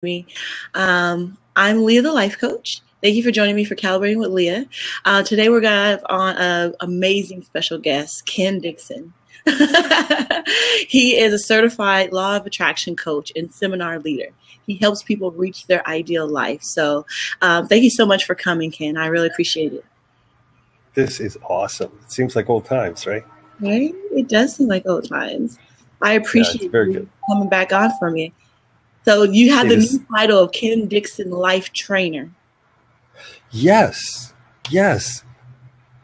me. I'm Leah, the life coach. Thank you for joining me for Calibrating with Leah. Today we're going to have on an amazing special guest, Kenn Dixon. He is a certified law of attraction coach and seminar leader. He helps people reach their ideal life. So thank you so much for coming, Kenn. I really appreciate it. This is awesome. It seems like old times, right? Right? It does seem like old times. I appreciate you coming back on for me. So you have the new title of Kenn Dixon Life Trainer. Yes.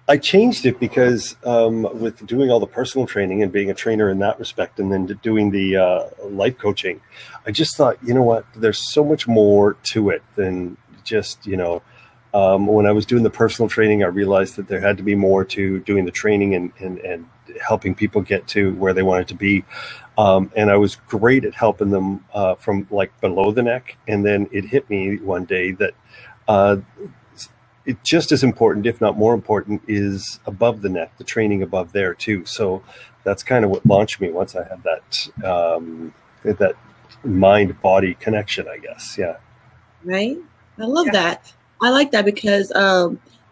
I changed it because with doing all the personal training and being a trainer in that respect, and then doing the life coaching, I just thought, you know what, there's so much more to it than just, when I was doing the personal training, I realized that there had to be more to doing the training and helping people get to where they wanted to be. And I was great at helping them from like below the neck. And then it hit me one day that it just as important, if not more important, is above the neck, the training above there too. So that's kind of what launched me once I had that mind-body connection, I guess. Yeah. Right. I love that. I like that because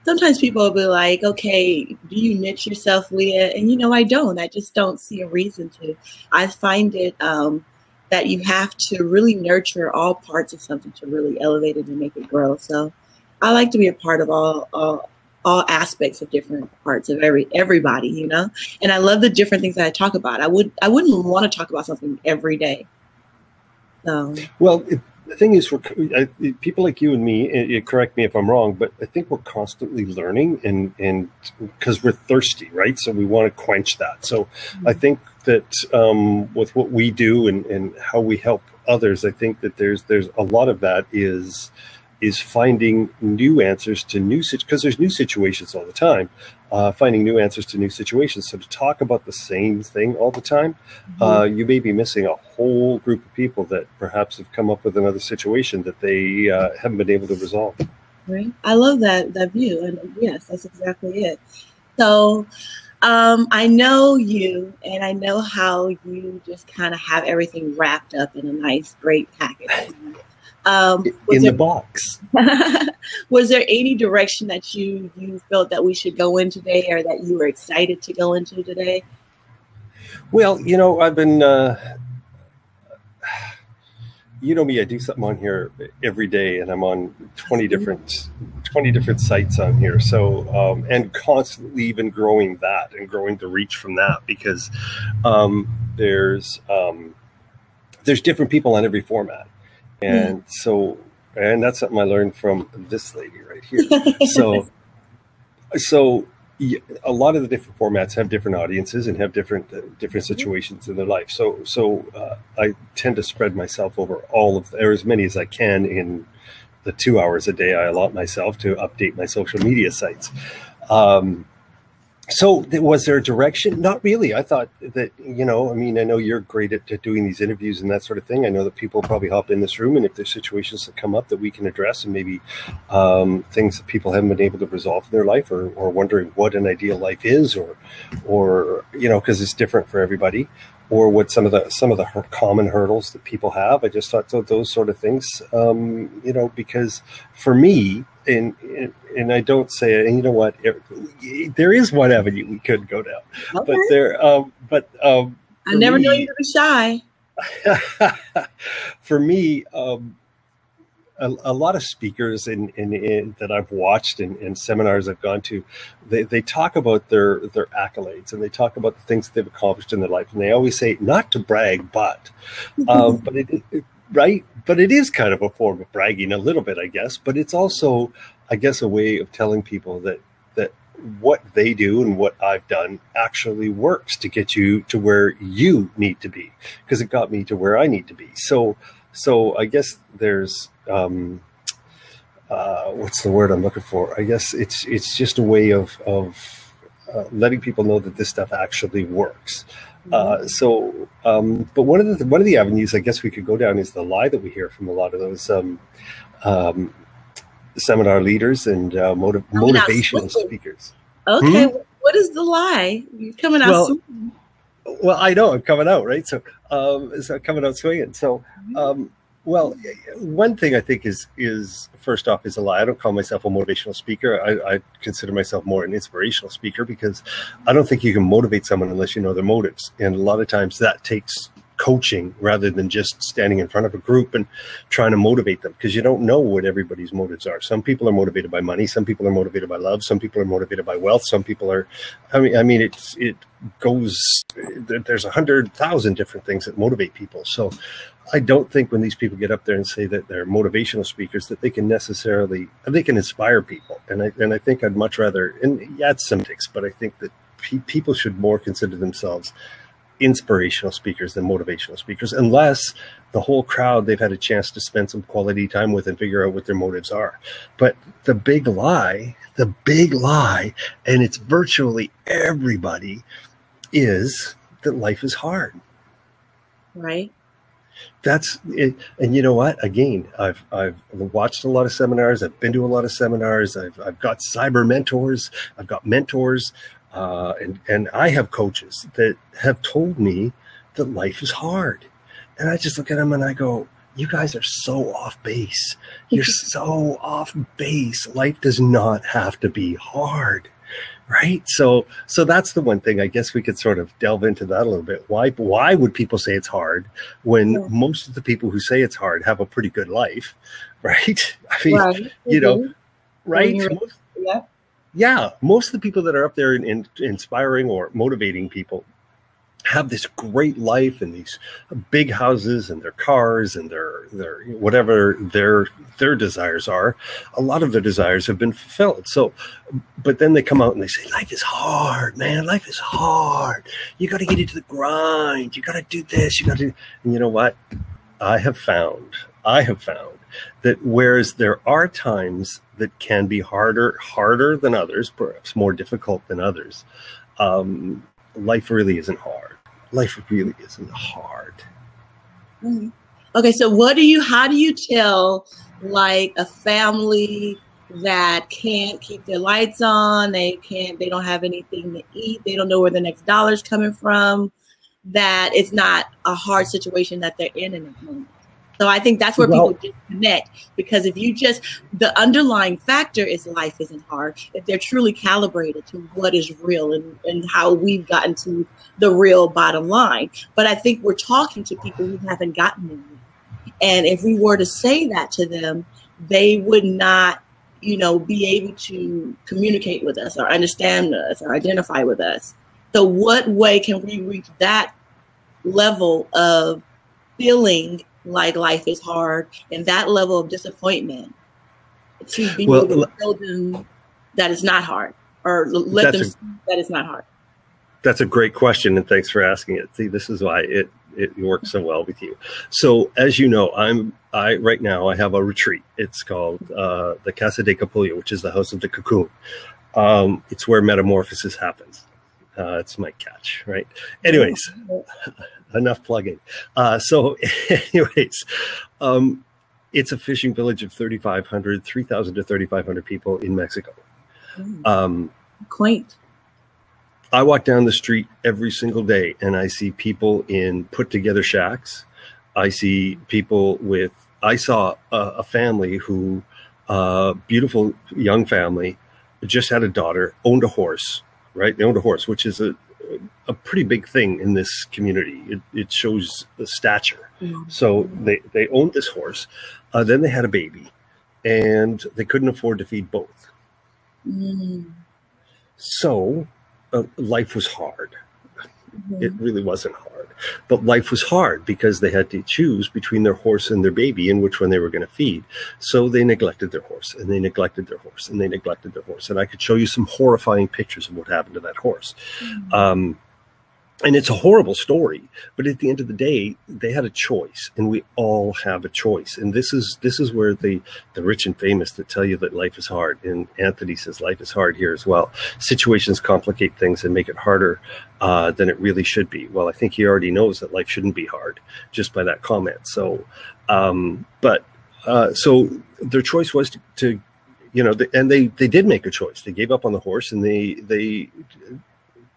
sometimes people will be like, okay, do you niche yourself, Leah? And, I don't. I just don't see a reason to. I find it that you have to really nurture all parts of something to really elevate it and make it grow. So I like to be a part of all aspects of different parts of everybody, And I love the different things that I talk about. I wouldn't want to talk about something every day. So. Well, the thing is, people like you and me, correct me if I'm wrong, but I think we're constantly learning and because we're thirsty, right? So we want to quench that. So I think that with what we do and how we help others, I think that there's a lot of that is finding new answers to because there's new situations all the time, finding new answers to new situations. So to talk about the same thing all the time, you may be missing a whole group of people that perhaps have come up with another situation that they haven't been able to resolve. Right. I love that view. And yes, that's exactly it. So I know you, and I know how you just kind of have everything wrapped up in a nice, great package. In the box. Was there any direction that you felt that we should go in today, or that you were excited to go into today? Well, I've been, me, I do something on here every day, and I'm on 20 different sites on here. So, and constantly even growing that and growing the reach from that, because there's different people on every format. And and that's something I learned from this lady right here. So a lot of the different formats have different audiences and have different situations in their life. So I tend to spread myself over or as many as I can in the 2 hours a day I allot myself to update my social media sites. So was there a direction? Not really. I thought that, I know you're great at doing these interviews and that sort of thing. I know that people probably hop in this room, and if there's situations that come up that we can address, and maybe things that people haven't been able to resolve in their life, or wondering what an ideal life is, or because it's different for everybody, or what some of the common hurdles that people have. I just thought those sort of things, because for me, and I don't say it, and you know what? There is one avenue we could go down, okay. but I never knew you to be shy. For me, a lot of speakers that I've watched and seminars I've gone to, they talk about their accolades, and they talk about the things that they've accomplished in their life, and they always say, not to brag, but right. But it is kind of a form of bragging a little bit, I guess. But it's also, I guess, a way of telling people that what they do and what I've done actually works to get you to where you need to be, because it got me to where I need to be. So I guess there's what's the word I'm looking for? I guess it's just a way of letting people know that this stuff actually works. But one of the avenues I guess we could go down is the lie that we hear from a lot of those seminar leaders and motivational speakers. Okay, what is the lie? You're coming out Well, I know I'm coming out, right? So, coming out swinging. So, Well, one thing I think is first off is a lie. I don't call myself a motivational speaker. I consider myself more an inspirational speaker, because I don't think you can motivate someone unless you know their motives. And a lot of times that takes coaching rather than just standing in front of a group and trying to motivate them, because you don't know what everybody's motives are. Some people are motivated by money. Some people are motivated by love. Some people are motivated by wealth. Some people are, it goes, there's 100,000 different things that motivate people. So I don't think when these people get up there and say that they're motivational speakers that they can inspire people. And I think I'd much rather, and yeah, it's semantics, but I think that people should more consider themselves inspirational speakers than motivational speakers, unless the whole crowd they've had a chance to spend some quality time with and figure out what their motives are. But the big lie, and it's virtually everybody, is that life is hard. Right. That's it. And you know what? Again, I've watched a lot of seminars. I've been to a lot of seminars. I've got cyber mentors. I've got mentors. And I have coaches that have told me that life is hard. And I just look at them and I go, you guys are so off base. You're so off base. Life does not have to be hard. Right. So that's the one thing I guess we could sort of delve into that a little bit. Why would people say it's hard when most of the people who say it's hard have a pretty good life? Right. I mean, right. You know, right. Yeah. Most of the people that are up there in inspiring or motivating people have this great life and these big houses and their cars and their whatever their desires are. A lot of their desires have been fulfilled. So, but then they come out and they say, life is hard, man. Life is hard. You got to get into the grind. You got to do this. You got to, and you know what? I have found that whereas there are times that can be harder than others, perhaps more difficult than others, life really isn't hard. Life really isn't hard. Mm-hmm. Okay, so how do you tell like a family that can't keep their lights on, they don't have anything to eat, they don't know where the next dollar's coming from, that it's not a hard situation that they're in that moment? So I think that's where people disconnect, because if the underlying factor is life isn't hard, if they're truly calibrated to what is real and how we've gotten to the real bottom line. But I think we're talking to people who haven't gotten there. And if we were to say that to them, they would not, be able to communicate with us or understand us or identify with us. So what way can we reach that level of feeling like life is hard and that level of disappointment to be able to tell them that it's not hard, or let them see that it's not hard? That's a great question, and thanks for asking it. See, this is why it works so well with you. So as you know, right now I have a retreat. It's called the Casa de Capullo, which is the house of the cocoon. It's where metamorphosis happens. It's my catch, right? Anyways, enough plugging. So anyways, it's a fishing village of 3,000 to 3,500 people in Mexico. Quaint. I walk down the street every single day and I see people in put together shacks. I see people I saw a family who, beautiful young family, just had a daughter, owned a horse, right? They owned a horse, which is a pretty big thing in this community. It shows the stature. Mm-hmm. So they owned this horse. Then they had a baby and they couldn't afford to feed both. Mm. So life was hard. Mm-hmm. It really wasn't hard, but life was hard because they had to choose between their horse and their baby and which one they were going to feed. So they neglected their horse and they neglected their horse and they neglected their horse. And I could show you some horrifying pictures of what happened to that horse. Mm-hmm. And it's a horrible story, but at the end of the day, they had a choice, and we all have a choice. And this is where the rich and famous that tell you that life is hard, and Anthony says life is hard here as well. Situations complicate things and make it harder than it really should be. Well, I think he already knows that life shouldn't be hard just by that comment. So, so their choice was to and they did make a choice. They gave up on the horse and they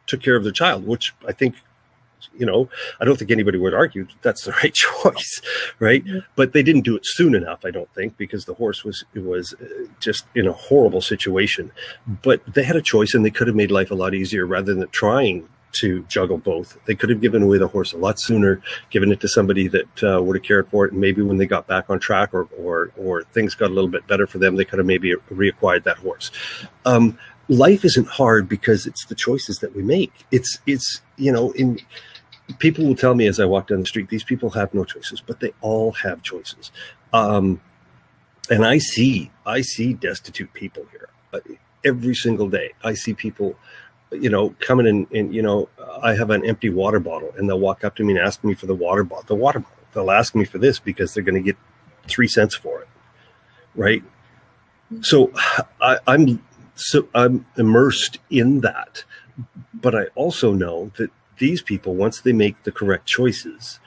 took care of their child, which I think You know, I don't think anybody would argue that that's the right choice, right? Mm-hmm. But they didn't do it soon enough, I don't think, because the horse was just in a horrible situation. But they had a choice, and they could have made life a lot easier rather than trying to juggle both. They could have given away the horse a lot sooner, given it to somebody that would have cared for it, and maybe when they got back on track or things got a little bit better for them, they could have maybe reacquired that horse. Life isn't hard because it's the choices that we make. It's you know, people will tell me as I walk down the street, these people have no choices, but they all have choices. And I see destitute people here every single day. I see people, you know, coming in, and, you know, I have an empty water bottle, and they'll walk up to me and ask me for the water bottle. They'll ask me for this because they're going to get 3 cents for it. Right. So I'm immersed in that, but I also know that these people, once they make the correct choices,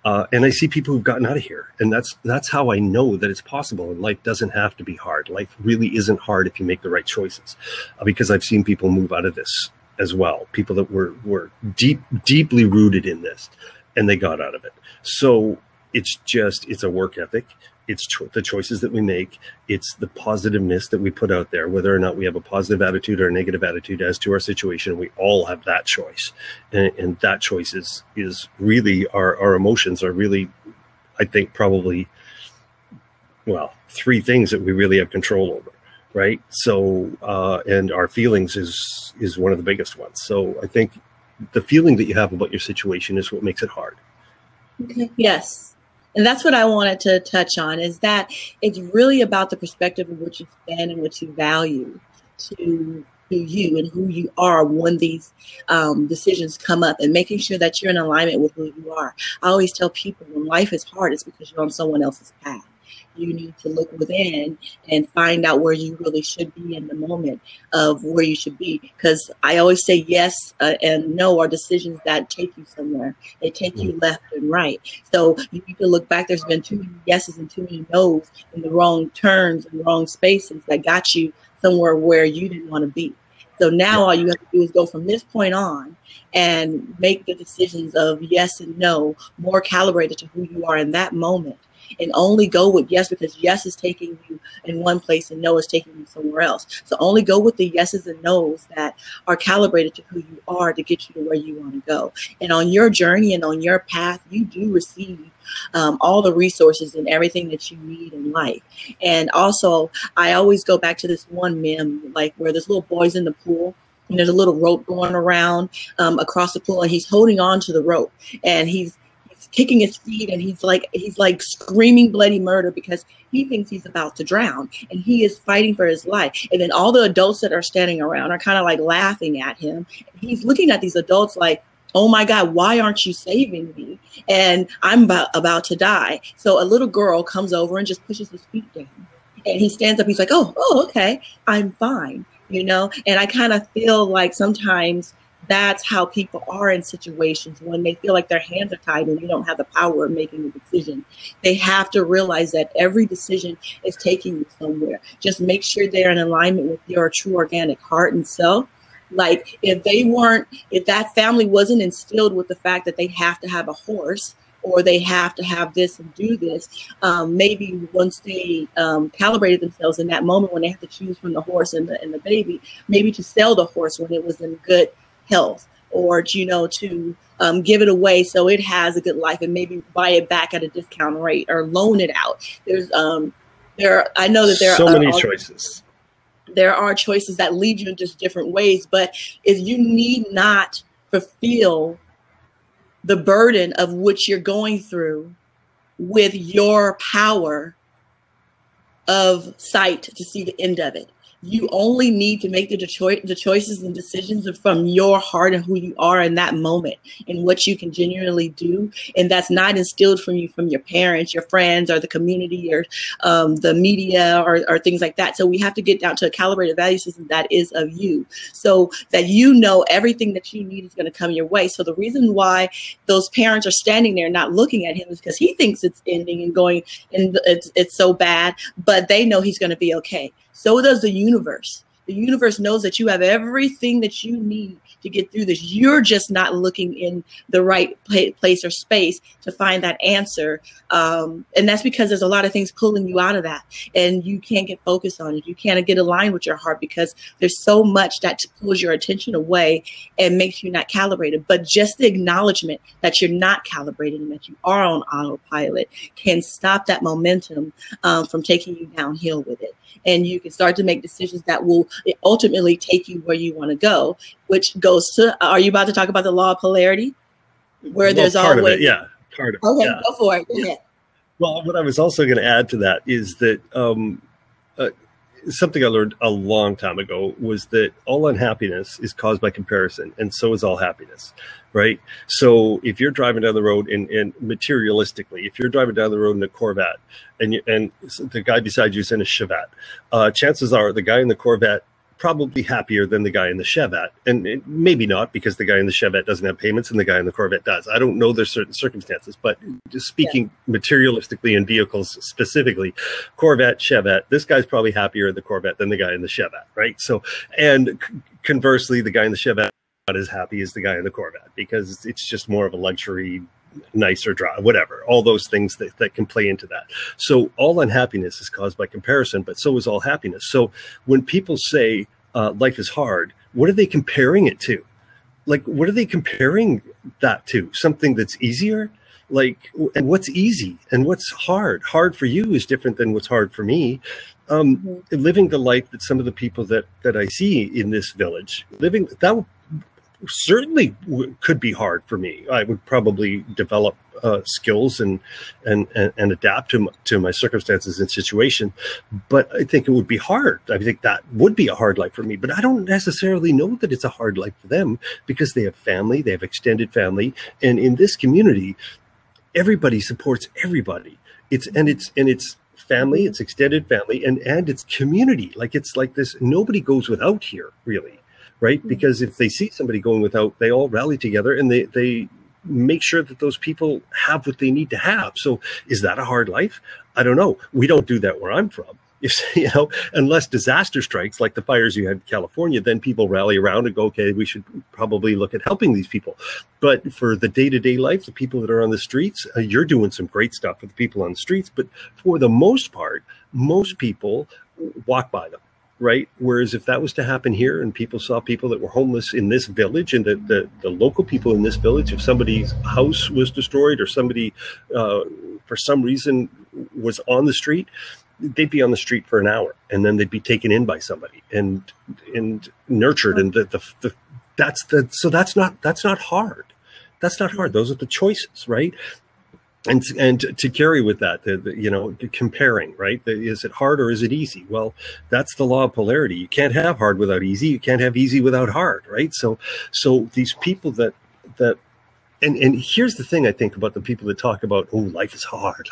and I see people who've gotten out of here, and that's how I know that it's possible. And life doesn't have to be hard. Life really isn't hard if you make the right choices, because I've seen people move out of this as well. People that were deeply rooted in this, and they got out of it. So it's a work ethic. It's the choices that we make. It's the positiveness that we put out there, whether or not we have a positive attitude or a negative attitude as to our situation. We all have that choice. And that choice is really, our emotions are really, I think, probably, well, 3 things that we really have control over, right? So, and our feelings is one of the biggest ones. So I think the feeling that you have about your situation is what makes it hard. Okay. Yes. And that's what I wanted to touch on, is that it's really about the perspective of what you stand and what you value to you and who you are when these decisions come up, and making sure that you're in alignment with who you are. I always tell people, when life is hard, it's because you're on someone else's path. You need to look within and find out where you really should be in the moment of where you should be. Because I always say yes and no are decisions that take you somewhere. They take you left and right. So you need to look back. There's been too many yeses and too many nos in the wrong turns and wrong spaces that got you somewhere where you didn't want to be. So now all you have to do is go from this point on and make the decisions of yes and no more calibrated to who you are in that moment. And only go with yes, because yes is taking you in one place and no is taking you somewhere else. So only go with the yeses and nos that are calibrated to who you are to get you to where you want to go. And on your journey and on your path, you do receive all the resources and everything that you need in life. And also, I always go back to this one meme, like where this little boy's in the pool, and there's a little rope going around across the pool, and he's holding on to the rope, and he's kicking his feet, and he's like screaming bloody murder because he thinks he's about to drown, and he is fighting for his life. And then all the adults that are standing around are kind of like laughing at him. He's looking at these adults like, oh my God, why aren't you saving me? And I'm about to die. So a little girl comes over and just pushes his feet down, and he stands up. He's like, oh, okay, I'm fine, you know? And I kind of feel like sometimes that's how people are in situations when they feel like their hands are tied and you don't have the power of making a decision. They have to realize that every decision is taking you somewhere. Just make sure they're in alignment with your true organic heart and self. Like if that family wasn't instilled with the fact that they have to have a horse or they have to have this and do this, maybe once they calibrated themselves in that moment when they have to choose from the horse and the baby, maybe to sell the horse when it was in good health, or to give it away so it has a good life, and maybe buy it back at a discount rate or loan it out. I know that there are so many choices. There are choices that lead you in just different ways, but if you need not fulfill the burden of which you're going through with your power of sight to see the end of it. You only need to make the choices and decisions from your heart and who you are in that moment and what you can genuinely do. And that's not instilled from you, from your parents, your friends, or the community, or the media, or things like that. So we have to get down to a calibrated value system that is of you, so that you know everything that you need is going to come your way. So the reason why those parents are standing there not looking at him is because he thinks it's ending and going, and it's so bad, but they know he's going to be okay. So does the universe. The The universe knows that you have everything that you need to get through this. You're just not looking in the right place or space to find that answer. And that's because there's a lot of things pulling you out of that, and you can't get focused on it. You can't get aligned with your heart because there's so much that pulls your attention away and makes you not calibrated. But just the acknowledgement that you're not calibrated and that you are on autopilot can stop that momentum from taking you downhill with it. And you can start to make decisions that will ultimately take you where you want to go, which goes to, are you about to talk about the law of polarity? Where there's part always... of it, yeah. Part of it. Okay, yeah. go for it. Go ahead. Well, what I was also going to add to that is that something I learned a long time ago was that all unhappiness is caused by comparison, and so is all happiness, right? So if you're driving down the road and materialistically, if you're driving down the road in a Corvette and the guy beside you is in a Chevette, chances are the guy in the Corvette probably happier than the guy in the Chevette, and maybe not, because the guy in the Chevette doesn't have payments and the guy in the Corvette does. I don't know, there's certain circumstances, but just speaking materialistically in vehicles specifically, Corvette, Chevette, this guy's probably happier in the Corvette than the guy in the Chevette, right? So, and conversely, the guy in the Chevette not as happy as the guy in the Corvette, because it's just more of a luxury, nicer drive, whatever, all those things that can play into that. So all unhappiness is caused by comparison, but so is all happiness. So when people say life is hard, what are they comparing it to? Like, what are they comparing that to? Something that's easier? Like, and what's easy and what's hard? Hard for you is different than what's hard for me. Living the life that some of the people that I see in this village, living that certainly could be hard for me. I would probably develop skills and adapt to my circumstances and situation, but I think it would be hard. I think that would be a hard life for me, but I don't necessarily know that it's a hard life for them, because they have family, they have extended family, and in this community, everybody supports everybody. It's family, it's extended family, and it's community. Like, it's like this, nobody goes without here, really. Right? Because if they see somebody going without, they all rally together and they make sure that those people have what they need to have. So is that a hard life? I don't know. We don't do that where I'm from. Unless disaster strikes, like the fires you had in California, then people rally around and go, okay, we should probably look at helping these people. But for the day-to-day life, the people that are on the streets, you're doing some great stuff for the people on the streets. But for the most part, most people walk by them. Right. Whereas if that was to happen here and people saw people that were homeless in this village, and the local people in this village, if somebody's house was destroyed or somebody for some reason was on the street, they'd be on the street for an hour and then they'd be taken in by somebody and nurtured. And so that's not hard. That's not hard. Those are the choices. Right. And to carry with that, comparing, right? Is it hard or is it easy? Well, that's the law of polarity. You can't have hard without easy. You can't have easy without hard, right? So these people that and here's the thing I think about the people that talk about, oh, life is hard.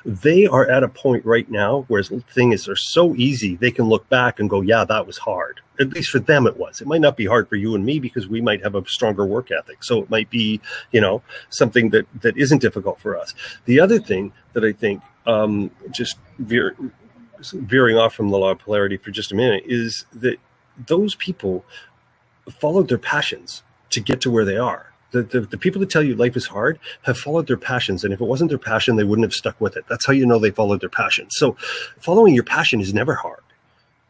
They are at a point right now where the thing is, they're so easy, they can look back and go, yeah, that was hard. At least for them it was. It might not be hard for you and me because we might have a stronger work ethic. So it might be, something that isn't difficult for us. The other thing that I think, just veering off from the law of polarity for just a minute, is that those people followed their passions to get to where they are. The people that tell you life is hard have followed their passions. And if it wasn't their passion, they wouldn't have stuck with it. That's how you know they followed their passion. So following your passion is never hard.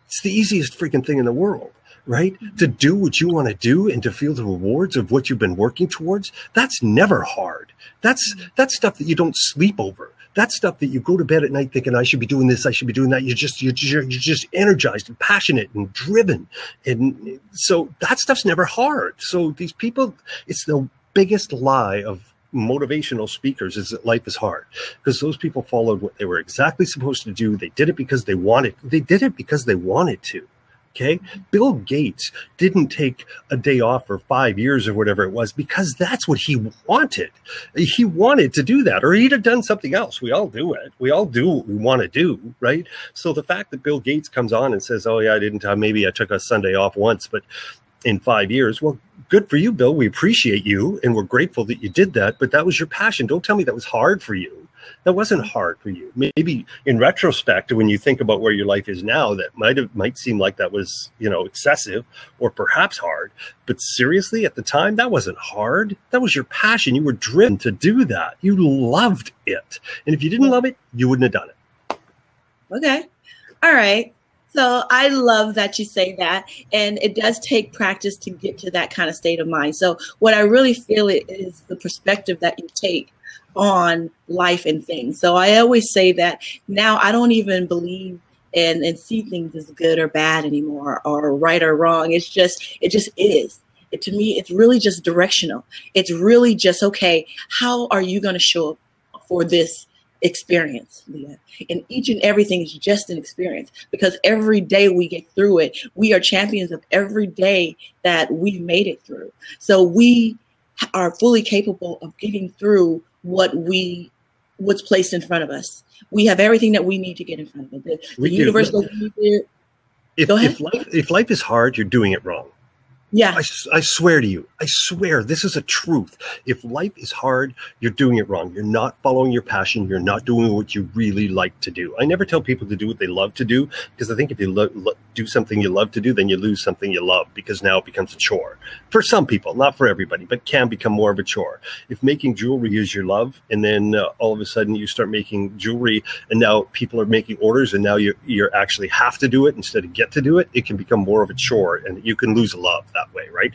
It's the easiest freaking thing in the world, right? To do what you want to do and to feel the rewards of what you've been working towards, that's never hard. That's stuff that you don't sleep over. That's stuff that you go to bed at night thinking, I should be doing this, I should be doing that. You're just energized and passionate and driven. And so that stuff's never hard. So these people, it's the biggest lie of motivational speakers is that life is hard, because those people followed what they were exactly supposed to do. They did it because they wanted. They did it because they wanted to. Okay. Bill Gates didn't take a day off for 5 years or whatever it was because that's what he wanted. He wanted to do that, or he'd have done something else. We all do it. We all do what we want to do. Right. So the fact that Bill Gates comes on and says, oh yeah, maybe I took a Sunday off once, but in 5 years, well, good for you, Bill. We appreciate you. And we're grateful that you did that, but that was your passion. Don't tell me that was hard for you. That wasn't hard for you. Maybe in retrospect, when you think about where your life is now, that might seem like that was, excessive or perhaps hard. But seriously, at the time, that wasn't hard. That was your passion. You were driven to do that. You loved it. And if you didn't love it, you wouldn't have done it. Okay. All right. So I love that you say that. And it does take practice to get to that kind of state of mind. So what I really feel is the perspective that you take on life and things. So I always say that now I don't even believe and see things as good or bad anymore, or right or wrong. It just is. To me, it's really just directional. It's really just, okay, how are you going to show up for this experience, Leah? And each and everything is just an experience, because every day we get through it, we are champions of every day that we've made it through. So we are fully capable of getting through what's placed in front of us. We have everything that we need to get in front of it. The universe goes there. If life is hard, you're doing it wrong. Yeah. I swear to you, I swear, this is a truth. If life is hard, you're doing it wrong. You're not following your passion. You're not doing what you really like to do. I never tell people to do what they love to do, because I think if you do something you love to do, then you lose something you love, because now it becomes a chore. For some people, not for everybody, but can become more of a chore. If making jewelry is your love, and then all of a sudden you start making jewelry, and now people are making orders, and now you're actually have to do it instead of get to do it, it can become more of a chore, and you can lose a love that way, right?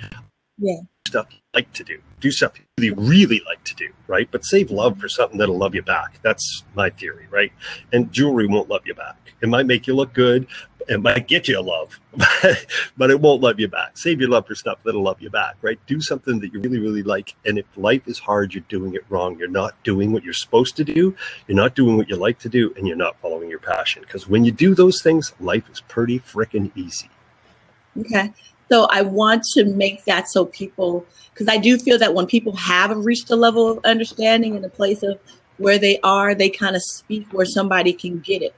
Yeah. Stuff you like to do stuff you really like to do, right? But save love for something that'll love you back. That's my theory, right? And jewelry won't love you back. It might make you look good, it might get you a love, but it won't love you back. Save your love for stuff that'll love you back, right? Do something that you really, really like. And if life is hard, you're doing it wrong. You're not doing what you're supposed to do. You're not doing what you like to do, and you're not following your passion. Because when you do those things, life is pretty freaking easy. Okay. So I want to make that so people, because I do feel that when people have reached a level of understanding in a place of where they are, they kind of speak where somebody can get it,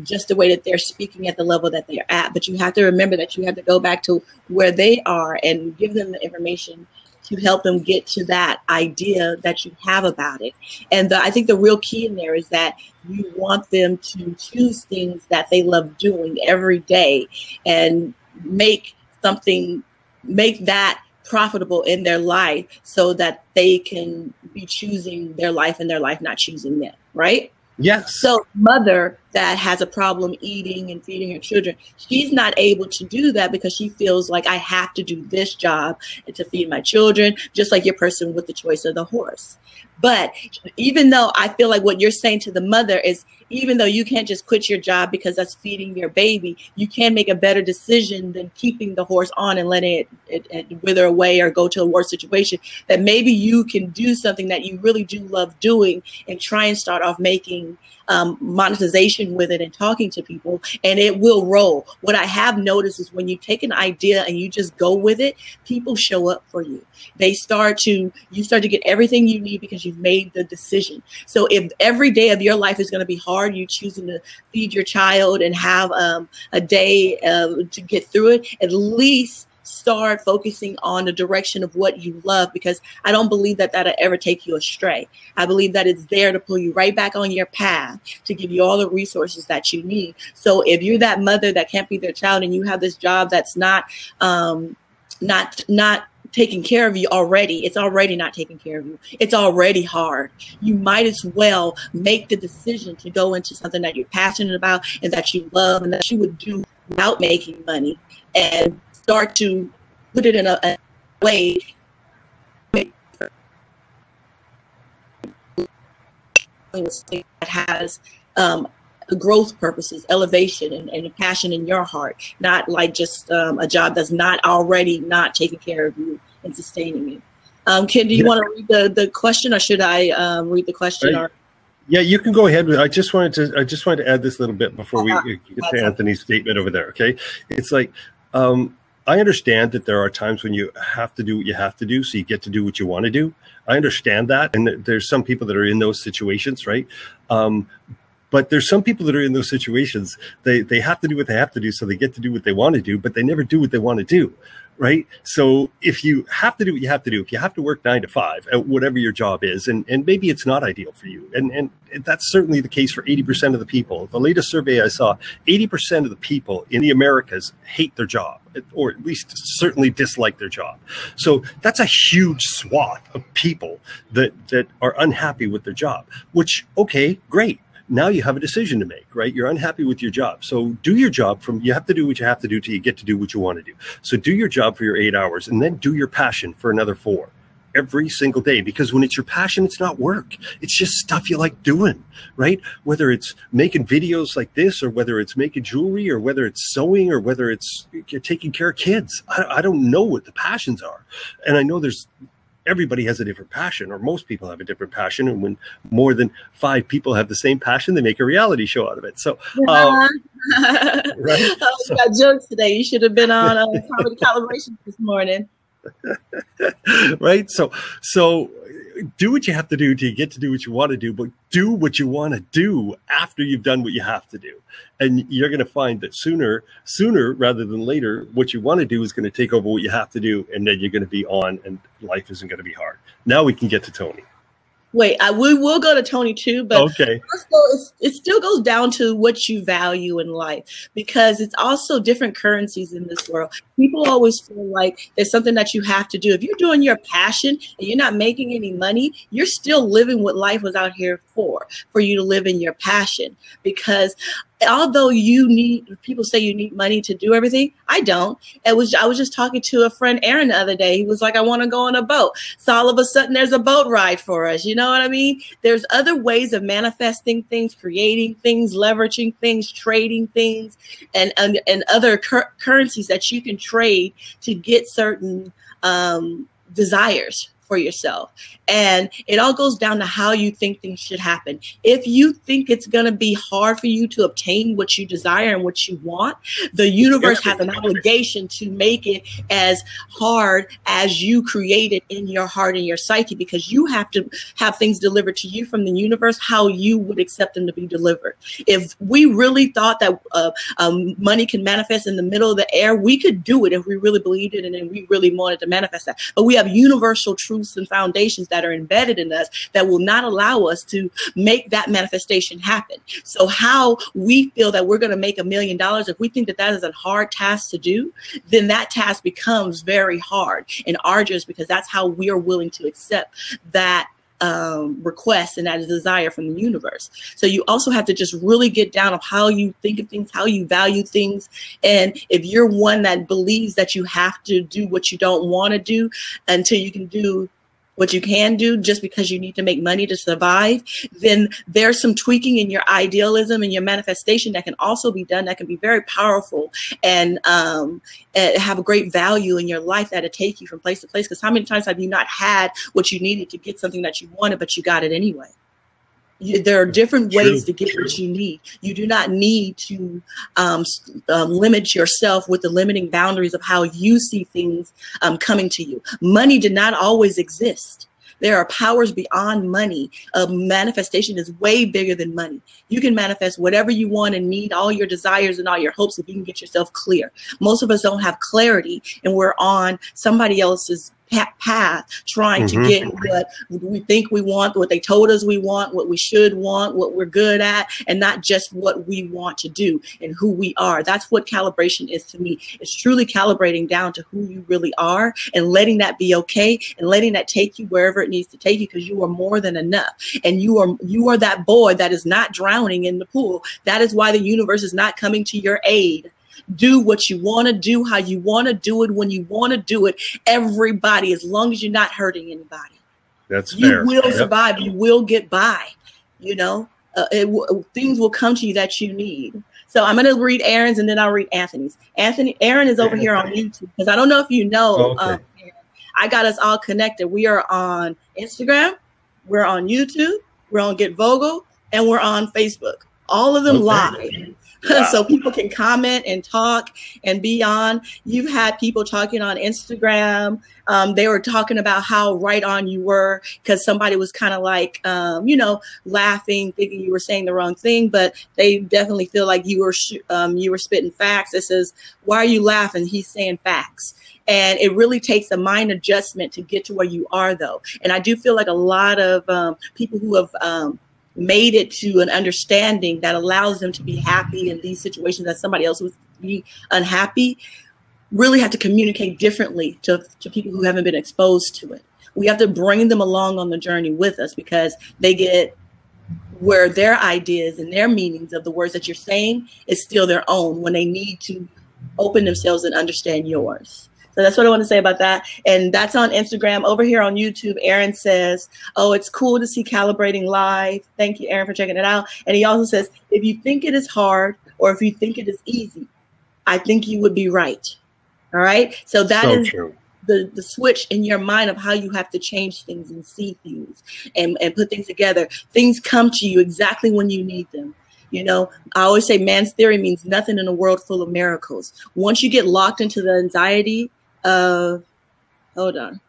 just the way that they're speaking at the level that they're at. But you have to remember that you have to go back to where they are and give them the information to help them get to that idea that you have about it. And I think the real key in there is that you want them to choose things that they love doing every day and make that profitable in their life, so that they can be choosing their life and their life not choosing them, right? Yes. So mother that has a problem eating and feeding her children, she's not able to do that because she feels like, I have to do this job to feed my children, just like your person with the choice of the horse. But even though I feel like what you're saying to the mother is, even though you can't just quit your job because that's feeding your baby, you can make a better decision than keeping the horse on and letting it wither away or go to a worse situation. That maybe you can do something that you really do love doing and try and start off making monetization with it and talking to people, and it will roll. What I have noticed is when you take an idea and you just go with it, people show up for you. You start to get everything you need because you've made the decision. So if every day of your life is going to be hard, you choosing to feed your child and have a day to get through it, at least start focusing on the direction of what you love, because I don't believe that that'll ever take you astray. I believe that it's there to pull you right back on your path, to give you all the resources that you need. So if you're that mother that can't feed their child and you have this job that's not taking care of you already, it's already not taking care of you. It's already hard. You might as well make the decision to go into something that you're passionate about and that you love and that you would do without making money, and start to put it in a way that has growth purposes, elevation, and a passion in your heart, not like just a job that's not already not taking care of you and sustaining you. Kenn, do you want to read the question, or should I read the question? Or yeah, you can go ahead with it. I just wanted to add this little bit before we get to Anthony's statement over there. Okay, it's like I understand that there are times when you have to do what you have to do, so you get to do what you want to do. I understand that, and there's some people that are in those situations, right? But But there's some people that are in those situations. They have to do what they have to do, so they get to do what they want to do, but they never do what they want to do. Right. So if you have to do what you have to do, if you have to work 9 to 5 at whatever your job is, and maybe it's not ideal for you. And that's certainly the case for 80% of the people. The latest survey I saw, 80% of the people in the Americas hate their job, or at least certainly dislike their job. So that's a huge swath of people that are unhappy with their job, which, okay, great. Now you have a decision to make, right? You're unhappy with your job. So do your job you have to do what you have to do till you get to do what you want to do. So do your job for your 8 hours, and then do your passion for another 4 every single day. Because when it's your passion, it's not work. It's just stuff you like doing, right? Whether it's making videos like this, or whether it's making jewelry, or whether it's sewing, or whether it's taking care of kids. I don't know what the passions are. And I know everybody has a different passion, or most people have a different passion. And when more than 5 people have the same passion, they make a reality show out of it. So, right? We got jokes today. You should have been on Comedy Calibration this morning. Right. So do what you have to do to get to do what you want to do, but do what you want to do after you've done what you have to do. And you're going to find that sooner rather than later, what you want to do is going to take over what you have to do. And then you're going to be on, and life isn't going to be hard. Now we can get to Tony. Wait, we will go to Tony too, but okay. It still goes down to what you value in life, because it's also different currencies in this world. People always feel like there's something that you have to do. If you're doing your passion and you're not making any money, you're still living what life was out here for you to live in your passion. Because although people say you need money to do everything, I don't. I was just talking to a friend, Aaron, the other day. He was like, I want to go on a boat. So all of a sudden there's a boat ride for us. You know what I mean? There's other ways of manifesting things, creating things, leveraging things, trading things, and other currencies that you can trade to get certain desires for yourself. And it all goes down to how you think things should happen. If you think it's going to be hard for you to obtain what you desire and what you want, the universe has an obligation to make it as hard as you create it in your heart and your psyche, because you have to have things delivered to you from the universe how you would accept them to be delivered. If we really thought that money can manifest in the middle of the air, we could do it if we really believed it and we really wanted to manifest that. But we have universal truths and foundations that are embedded in us that will not allow us to make that manifestation happen. So how we feel that we're going to make $1 million, if we think that that is a hard task to do, then that task becomes very hard and arduous, because that's how we are willing to accept that request and that desire from the universe. So you also have to just really get down on how you think of things, how you value things. And if you're one that believes that you have to do what you don't want to do until you can do what you can do just because you need to make money to survive, then there's some tweaking in your idealism and your manifestation that can also be done, that can be very powerful and have a great value in your life that'll take you from place to place. Because how many times have you not had what you needed to get something that you wanted, but you got it anyway? There are different ways to get what you need. You do not need to limit yourself with the limiting boundaries of how you see things coming to you. Money did not always exist. There are powers beyond money. Manifestation is way bigger than money. You can manifest whatever you want and need, all your desires and all your hopes, if you can get yourself clear. Most of us don't have clarity, and we're on somebody else's path trying to get what we think we want, what they told us we want, what we should want, what we're good at, and not just what we want to do and who we are. That's what calibration is to me. It's truly calibrating down to who you really are and letting that be okay and letting that take you wherever it needs to take you, because you are more than enough. And you are that boy that is not drowning in the pool. That is why the universe is not coming to your aid. Do what you want to do, how you want to do it, when you want to do it. Everybody, as long as you're not hurting anybody. That's fair. You will survive. You will get by. You know, things will come to you that you need. So I'm going to read Aaron's and then I'll read Anthony's. Aaron is over here on YouTube, because I don't know if you know, I got us all connected. We are on Instagram, we're on YouTube, we're on Get Vogel, and we're on Facebook. All of them live. Wow. So people can comment and talk and be on. You've had people talking on Instagram. They were talking about how right on you were because somebody was kind of like, laughing, thinking you were saying the wrong thing, but they definitely feel like you were spitting facts. It says, why are you laughing? He's saying facts. And it really takes a mind adjustment to get to where you are, though. And I do feel like a lot of people who have made it to an understanding that allows them to be happy in these situations that somebody else would be unhappy really have to communicate differently to people who haven't been exposed to it. We have to bring them along on the journey with us because they get where their ideas and their meanings of the words that you're saying is still their own when they need to open themselves and understand yours. So that's what I want to say about that. And that's on Instagram. Over here on YouTube, Aaron says, oh, it's cool to see Calibrating live. Thank you, Aaron, for checking it out. And he also says, if you think it is hard or if you think it is easy, I think you would be right. All right. So that is true. The switch in your mind of how you have to change things and see things and put things together. Things come to you exactly when you need them. You know, I always say man's theory means nothing in a world full of miracles. Once you get locked into the anxiety of, hold on.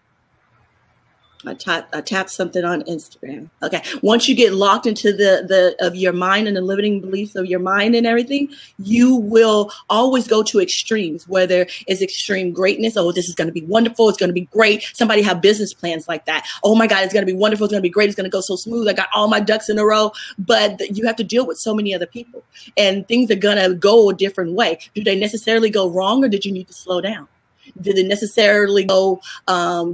I tapped something on Instagram. Okay. Once you get locked into the of your mind and the limiting beliefs of your mind and everything, you will always go to extremes, whether it's extreme greatness. Oh, this is going to be wonderful. It's going to be great. Somebody have business plans like that. Oh my God, it's going to be wonderful. It's going to be great. It's going to go so smooth. I got all my ducks in a row, but you have to deal with so many other people and things are going to go a different way. Do they necessarily go wrong or did you need to slow down? Did it necessarily go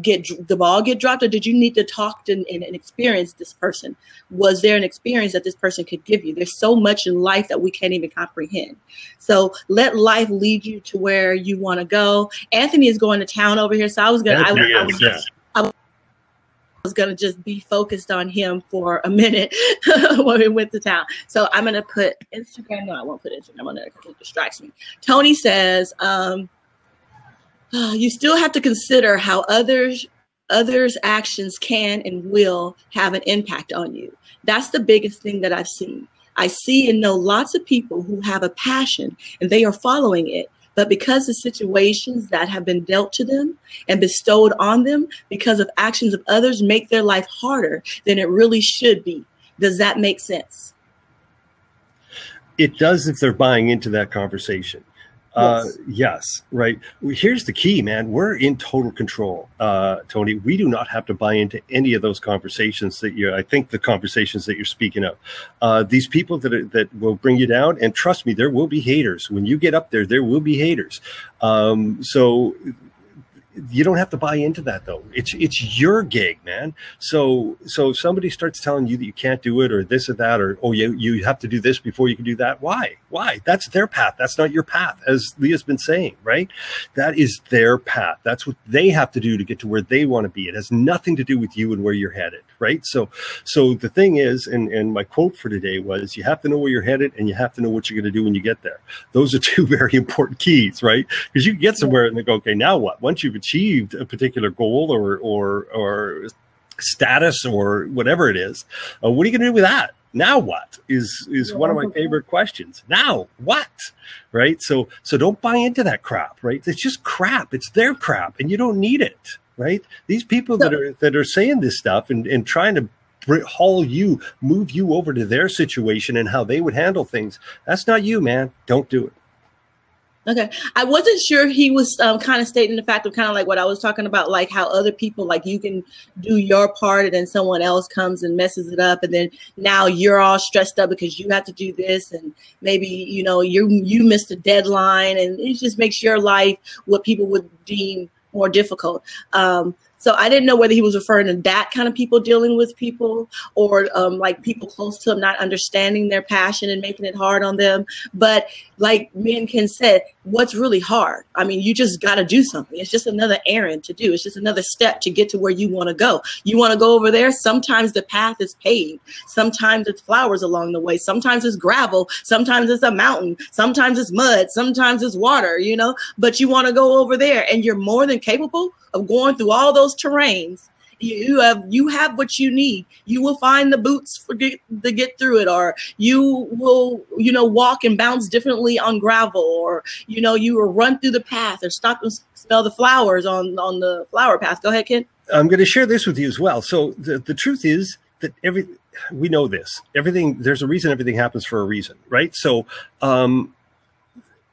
get the ball get dropped, or did you need to talk to and experience this person? Was there an experience that this person could give you? There's so much in life that we can't even comprehend. So let life lead you to where you want to go. Anthony is going to town over here, so I was gonna just be focused on him for a minute when we went to town. So I'm gonna put Instagram. No, I won't put Instagram on there because it distracts me. Tony says, you still have to consider how others' actions can and will have an impact on you. That's the biggest thing that I've seen. I see and know lots of people who have a passion and they are following it. But because of situations that have been dealt to them and bestowed on them because of actions of others make their life harder than it really should be. Does that make sense? It does if they're buying into that conversation. Yes, right. Here's the key, man. We're in total control, Tony. We do not have to buy into any of those conversations I think the conversations that you're speaking of. These people that will bring you down, and trust me, there will be haters. When you get up there, there will be haters. So you don't have to buy into that though. It's your gig, man. So if somebody starts telling you that you can't do it or this or that, or, oh, you have to do this before you can do that. Why? That's their path. That's not your path, as Leah's been saying, right? That is their path. That's what they have to do to get to where they want to be. It has nothing to do with you and where you're headed, right? So the thing is, and my quote for today was, you have to know where you're headed and you have to know what you're going to do when you get there. Those are two very important keys, right? Because you can get somewhere and they go, okay, now what? Once you've achieved a particular goal or status or whatever it is, what are you going to do with that? Now what is one of my favorite questions. Now what, right? So don't buy into that crap, right? It's just crap. It's their crap, and you don't need it, right? These people that are saying this stuff and trying to move you over to their situation and how they would handle things. That's not you, man. Don't do it. Okay. I wasn't sure he was kind of stating the fact of kind of like what I was talking about, like how other people, like you can do your part and then someone else comes and messes it up. And then now you're all stressed up because you have to do this. And maybe, you missed a deadline, and it just makes your life what people would deem more difficult. So I didn't know whether he was referring to that kind of people dealing with people, or like people close to him not understanding their passion and making it hard on them. But like me and Ken said, what's really hard? I mean, you just got to do something. It's just another errand to do. It's just another step to get to where you want to go. You want to go over there. Sometimes the path is paved. Sometimes it's flowers along the way. Sometimes it's gravel. Sometimes it's a mountain. Sometimes it's mud. Sometimes it's water, but you want to go over there, and you're more than capable of going through all those terrains You have what you need. You will find the boots to get through it, or you will, walk and bounce differently on gravel, or, you will run through the path or stop and smell the flowers on the flower path. Go ahead, Kenn. I'm going to share this with you as well. So the truth is that we know this. There's a reason everything happens for a reason, right? So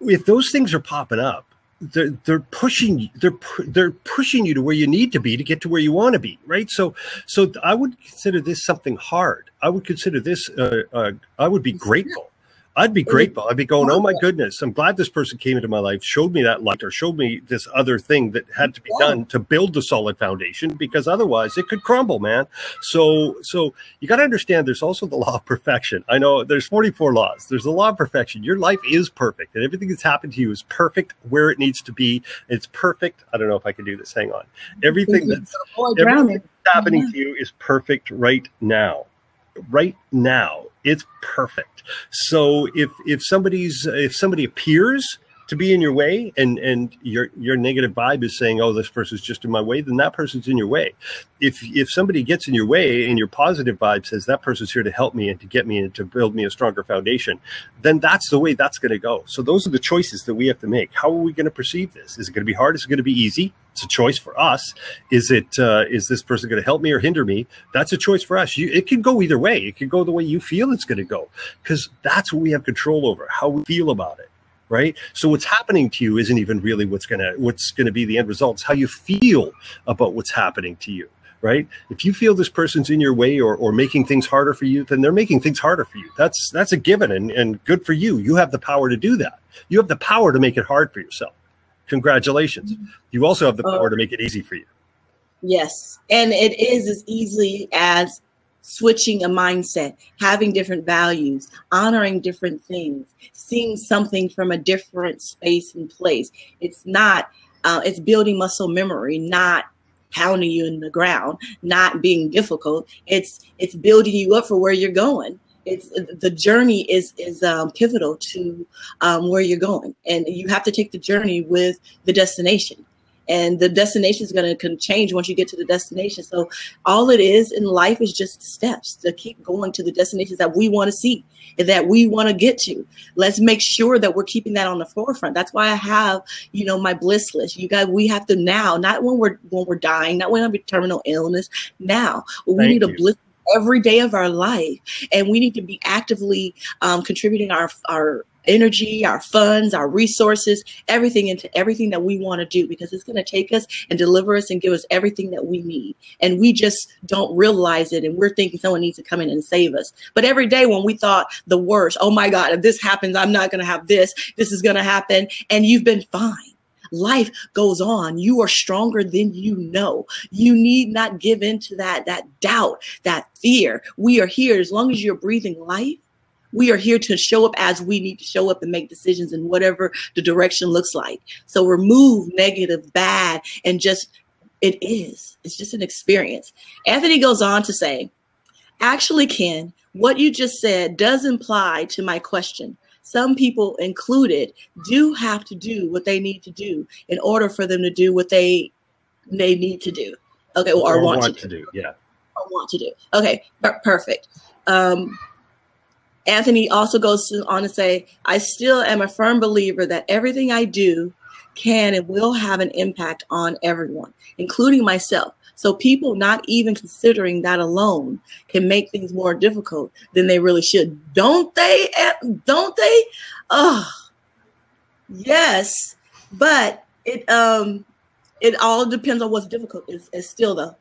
if those things are popping up, they're pushing you to where you need to be to get to where you want to be, right? So I would consider this something hard. I would consider this I would be grateful. I'd be grateful. I'd be going, oh my goodness, I'm glad this person came into my life, showed me that light, or showed me this other thing that had to be done to build a solid foundation, because otherwise it could crumble, man. So you got to understand there's also the law of perfection. I know there's 44 laws. There's the law of perfection. Your life is perfect, and everything that's happened to you is perfect where it needs to be. It's perfect. I don't know if I can do this. Hang on. Everything that's happening to you is perfect right now. Right now, it's perfect. So if somebody appears to be in your way, and your negative vibe is saying, oh, this person's just in my way, then that person's in your way. If somebody gets in your way and your positive vibe says that person's here to help me and to get me and to build me a stronger foundation, then that's the way that's going to go. So those are the choices that we have to make. How are we going to perceive this? Is it going to be hard? Is it going to be easy? It's a choice for us. Is this person going to help me or hinder me? That's a choice for us. It can go either way. It can go the way you feel it's going to go, because that's what we have control over, how we feel about it. Right. So what's happening to you isn't even really what's going to be the end result. It's how you feel about what's happening to you. Right. If you feel this person's in your way or making things harder for you, then they're making things harder for you. That's a given, and good for you. You have the power to do that. You have the power to make it hard for yourself. Congratulations. You also have the power to make it easy for you. Yes. And it is as easy as switching a mindset, having different values, honoring different things, seeing something from a different space and place. It's not, it's building muscle memory, not pounding you in the ground, not being difficult. It's building you up for where you're going. The journey is pivotal to where you're going, and you have to take the journey with the destination. And the destination is going to change once you get to the destination. So all it is in life is just steps to keep going to the destinations that we want to see and that we want to get to. Let's make sure that we're keeping that on the forefront. That's why I have, my bliss list. You guys, we have to now, not when we're dying, not when we have terminal illness. Now we need a bliss every day of our life, and we need to be actively contributing our energy, our funds, our resources, everything into everything that we want to do, because it's going to take us and deliver us and give us everything that we need. And we just don't realize it. And we're thinking someone needs to come in and save us. But every day when we thought the worst, oh my God, if this happens, I'm not going to have this is going to happen. And you've been fine. Life goes on. You are stronger than you know. You need not give in to that doubt, that fear. We are here. As long as you're breathing life, we are here to show up as we need to show up and make decisions in whatever the direction looks like. So remove negative, bad, and it's just an experience. Anthony goes on to say, actually, Kenn, what you just said does imply to my question. Some people included do have to do what they need to do in order for them to do what they need to do. Okay. Or want to do. Yeah. Or want to do. Okay. Perfect. Anthony also goes on to say, I still am a firm believer that everything I do can and will have an impact on everyone, including myself. So people not even considering that alone can make things more difficult than they really should. Don't they? Don't they? Oh, yes. But it all depends on what's difficult. It's still though,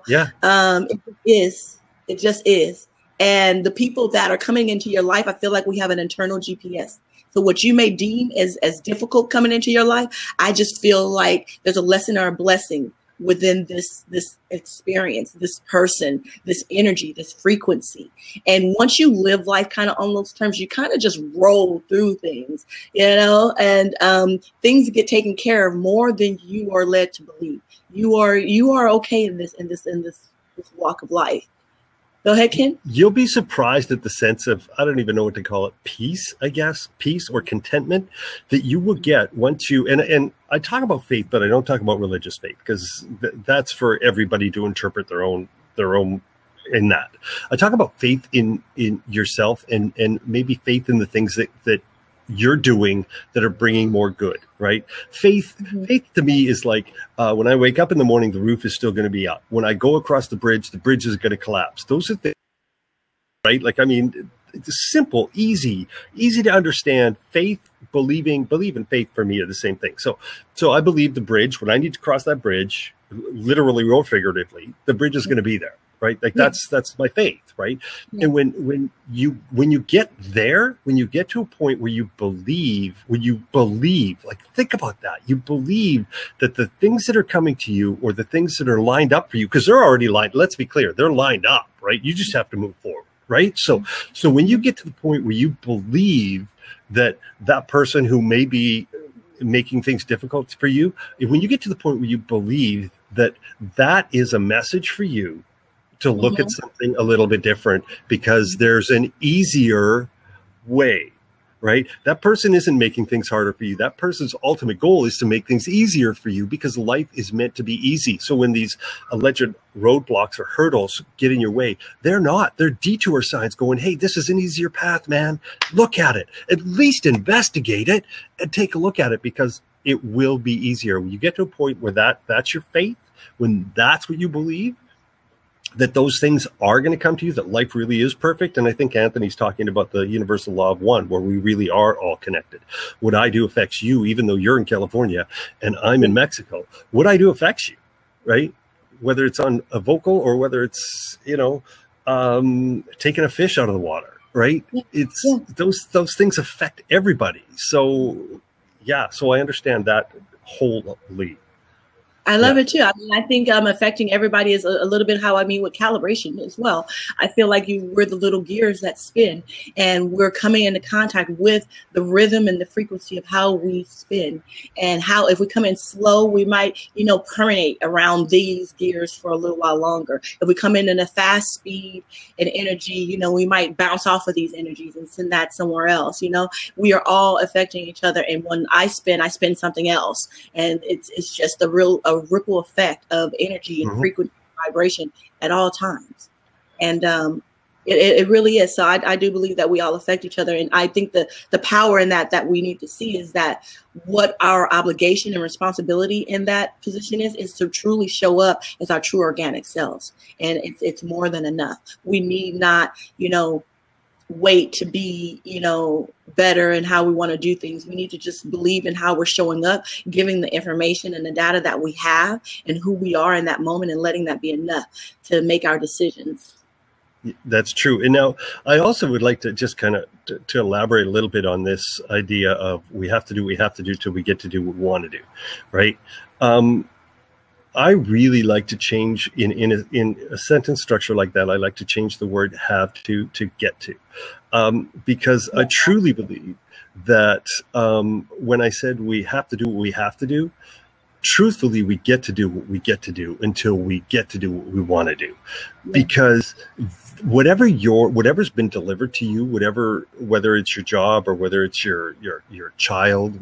Yeah. It is. It just is. And the people that are coming into your life, I feel like we have an internal GPS. So what you may deem as difficult coming into your life, I just feel like there's a lesson or a blessing within this experience, this person, this energy, this frequency. And once you live life kind of on those terms, you kind of just roll through things, and things get taken care of more than you are led to believe. You are okay in this walk of life. Go ahead, Ken. You'll be surprised at the sense of, I don't even know what to call it, peace, I guess, peace or contentment that you will get once you, and I talk about faith, but I don't talk about religious faith, because that's for everybody to interpret their own in that. I talk about faith in yourself, and maybe faith in the things that you're doing that are bringing more good, right? Faith to me is like, when I wake up in the morning, the roof is still going to be up. When I go across the bridge is going to collapse. Those are things, right? Like, I mean, it's simple, easy to understand. Faith, believe in faith for me are the same thing. So I believe the bridge, when I need to cross that bridge, literally or figuratively, the bridge is going to be there. Right. Like that's my faith. Right. Yeah. And when you get there, when you get to a point where you believe, like, think about that. You believe that the things that are coming to you, or the things that are lined up for you, because they're already lined, let's be clear, they're lined up, right? You just have to move forward. Right. So when you get to the point where you believe that person who may be making things difficult for you, when you get to the point where you believe that is a message for you to look at something a little bit different, because there's an easier way, right? That person isn't making things harder for you. That person's ultimate goal is to make things easier for you, because life is meant to be easy. So when these alleged roadblocks or hurdles get in your way, they're not. They're detour signs going, hey, this is an easier path, man. Look at it. At least investigate it and take a look at it, because it will be easier. When you get to a point where that's your faith, when that's what you believe, that those things are going to come to you, that life really is perfect. And I think Anthony's talking about the universal law of one, where we really are all connected. What I do affects you, even though you're in California and I'm in Mexico. What I do affects you, right? Whether it's on a vocal or whether it's, taking a fish out of the water, right? Those things affect everybody. So, so I understand that wholly. I love it too. I mean, I think affecting everybody is a little bit how I mean with calibration as well. I feel like we're the little gears that spin, and we're coming into contact with the rhythm and the frequency of how we spin, and how if we come in slow, we might, permeate around these gears for a little while longer. If we come in a fast speed and energy, we might bounce off of these energies and send that somewhere else. We are all affecting each other. And when I spin something else, and it's just a ripple effect of energy and frequency and vibration at all times. And it really is. So I do believe that we all affect each other. And I think the power in that we need to see is that what our obligation and responsibility in that position is to truly show up as our true organic selves. And it's more than enough. We need not, wait to be, better in how we want to do things. We need to just believe in how we're showing up, giving the information and the data that we have and who we are in that moment, and letting that be enough to make our decisions. That's true. And now I also would like to just kind of to elaborate a little bit on this idea of we have to do till we get to do what we want to do. Right. I really like to change in a sentence structure like that. I like to change the word have to get to, because I truly believe that when I said we have to do what we have to do, truthfully, we get to do what we get to do until we get to do what we want to do, because whatever's been delivered to you, whether it's your job or whether it's your child,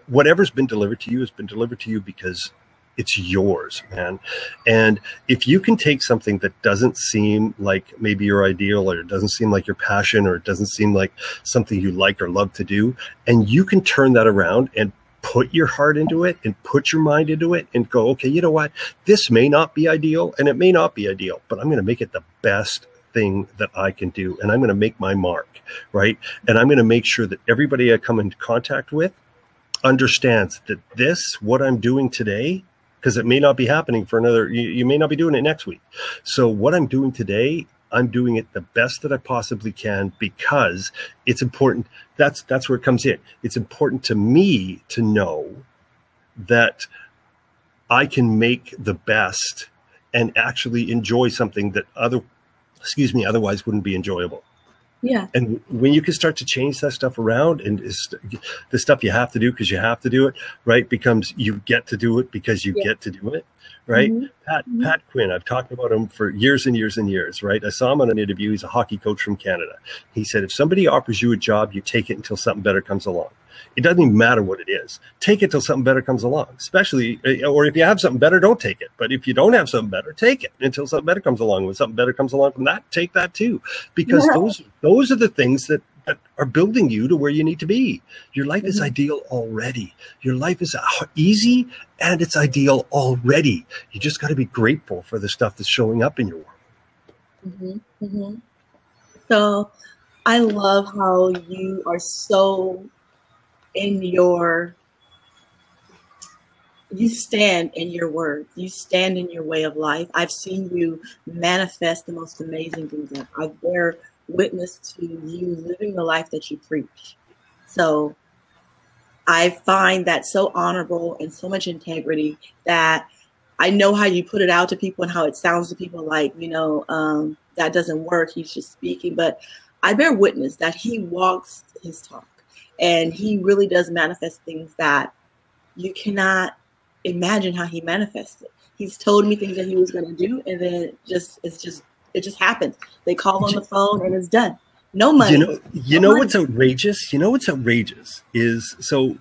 whatever's been delivered to you has been delivered to you because it's yours, man. And if you can take something that doesn't seem like maybe your ideal, or it doesn't seem like your passion, or it doesn't seem like something you like or love to do, and you can turn that around and put your heart into it and put your mind into it and go, okay, you know what? This may not be ideal and it may not be ideal, but I'm going to make it the best thing that I can do. And I'm going to make my mark, right? And I'm going to make sure that everybody I come into contact with understands that what I'm doing today, because it may not be happening for you may not be doing it next week. So what I'm doing today, I'm doing it the best that I possibly can, because it's important. That's where it comes in. It's important to me to know that I can make the best and actually enjoy something that otherwise wouldn't be enjoyable. Yeah. And when you can start to change that stuff around, and the stuff you have to do because you have to do it, right, becomes you get to do it because you get to do it, right? Pat Quinn, I've talked about him for years and years and years, right? I saw him on an interview. He's a hockey coach from Canada. He said, if somebody offers you a job, you take it until something better comes along. It doesn't even matter what it is. Take it till something better comes along, especially, or if you have something better, don't take it. But if you don't have something better, take it until something better comes along. When something better comes along from that, take that too. Because those are the things that are building you to where you need to be. Your life is ideal already. Your life is easy and it's ideal already. You just got to be grateful for the stuff that's showing up in your world. So I love how you are so you stand in your words, you stand in your way of life. I've seen you manifest the most amazing things. I bear witness to you living the life that you preach. So I find that so honorable and so much integrity that I know how you put it out to people and how it sounds to people like, that doesn't work. He's just speaking. But I bear witness that he walks his talk. And he really does manifest things that you cannot imagine how he manifested. He's told me things that he was going to do, and then it just happens. They call on the phone, and it's done. No money. You know what's outrageous? You know what's outrageous is so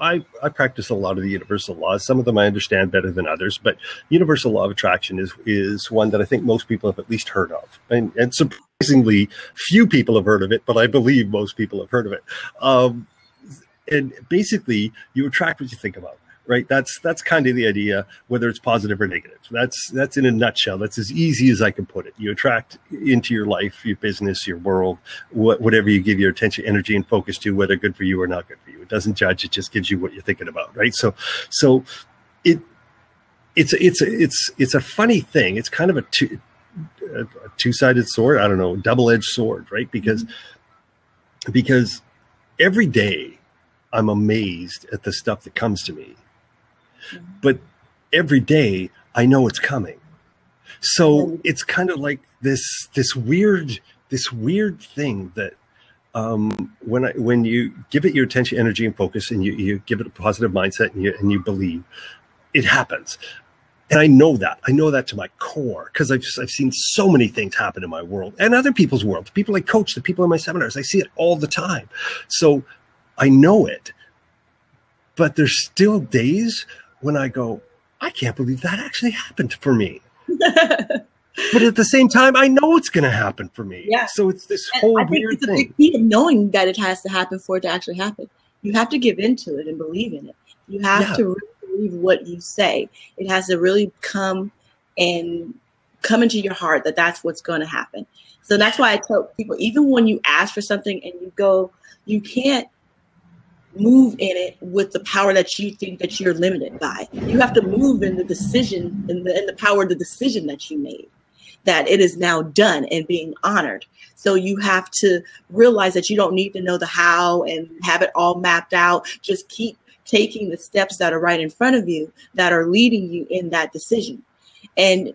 I practice a lot of the universal laws. Some of them I understand better than others, but universal law of attraction is one that I think most people have at least heard of. And surprisingly, few people have heard of it, but I believe most people have heard of it. And basically, you attract what you think about. Right, that's kind of the idea, whether it's positive or negative. That's in a nutshell. That's as easy as I can put it. You attract into your life, your business, your world, whatever you give your attention, energy, and focus to, whether good for you or not good for you. It doesn't judge. It just gives you what you're thinking about. Right. So it's a funny thing. It's kind of a two-sided sword. I don't know, double-edged sword. Right, because every day I'm amazed at the stuff that comes to me. But every day I know it's coming. So it's kind of like this weird thing that when you give it your attention, energy, and focus, and you give it a positive mindset, and you believe, it happens. And I know that to my core, because I've seen so many things happen in my world and other people's world, the people I coach, the people in my seminars. I see it all the time. So I know it. But there's still days when I go, I can't believe that actually happened for me. But at the same time, I know it's going to happen for me. Yeah. So it's this whole weird thing. It's a big key of knowing that it has to happen for it to actually happen. You have to give into it and believe in it. You have to really believe what you say. It has to really come into your heart that that's what's going to happen. So that's why I tell people, even when you ask for something and you go, you can't move in it with the power that you think that you're limited by. You have to move in the decision, in the power of the decision that you made, that it is now done and being honored. So you have to realize that you don't need to know the how and have it all mapped out. Just keep taking the steps that are right in front of you that are leading you in that decision. And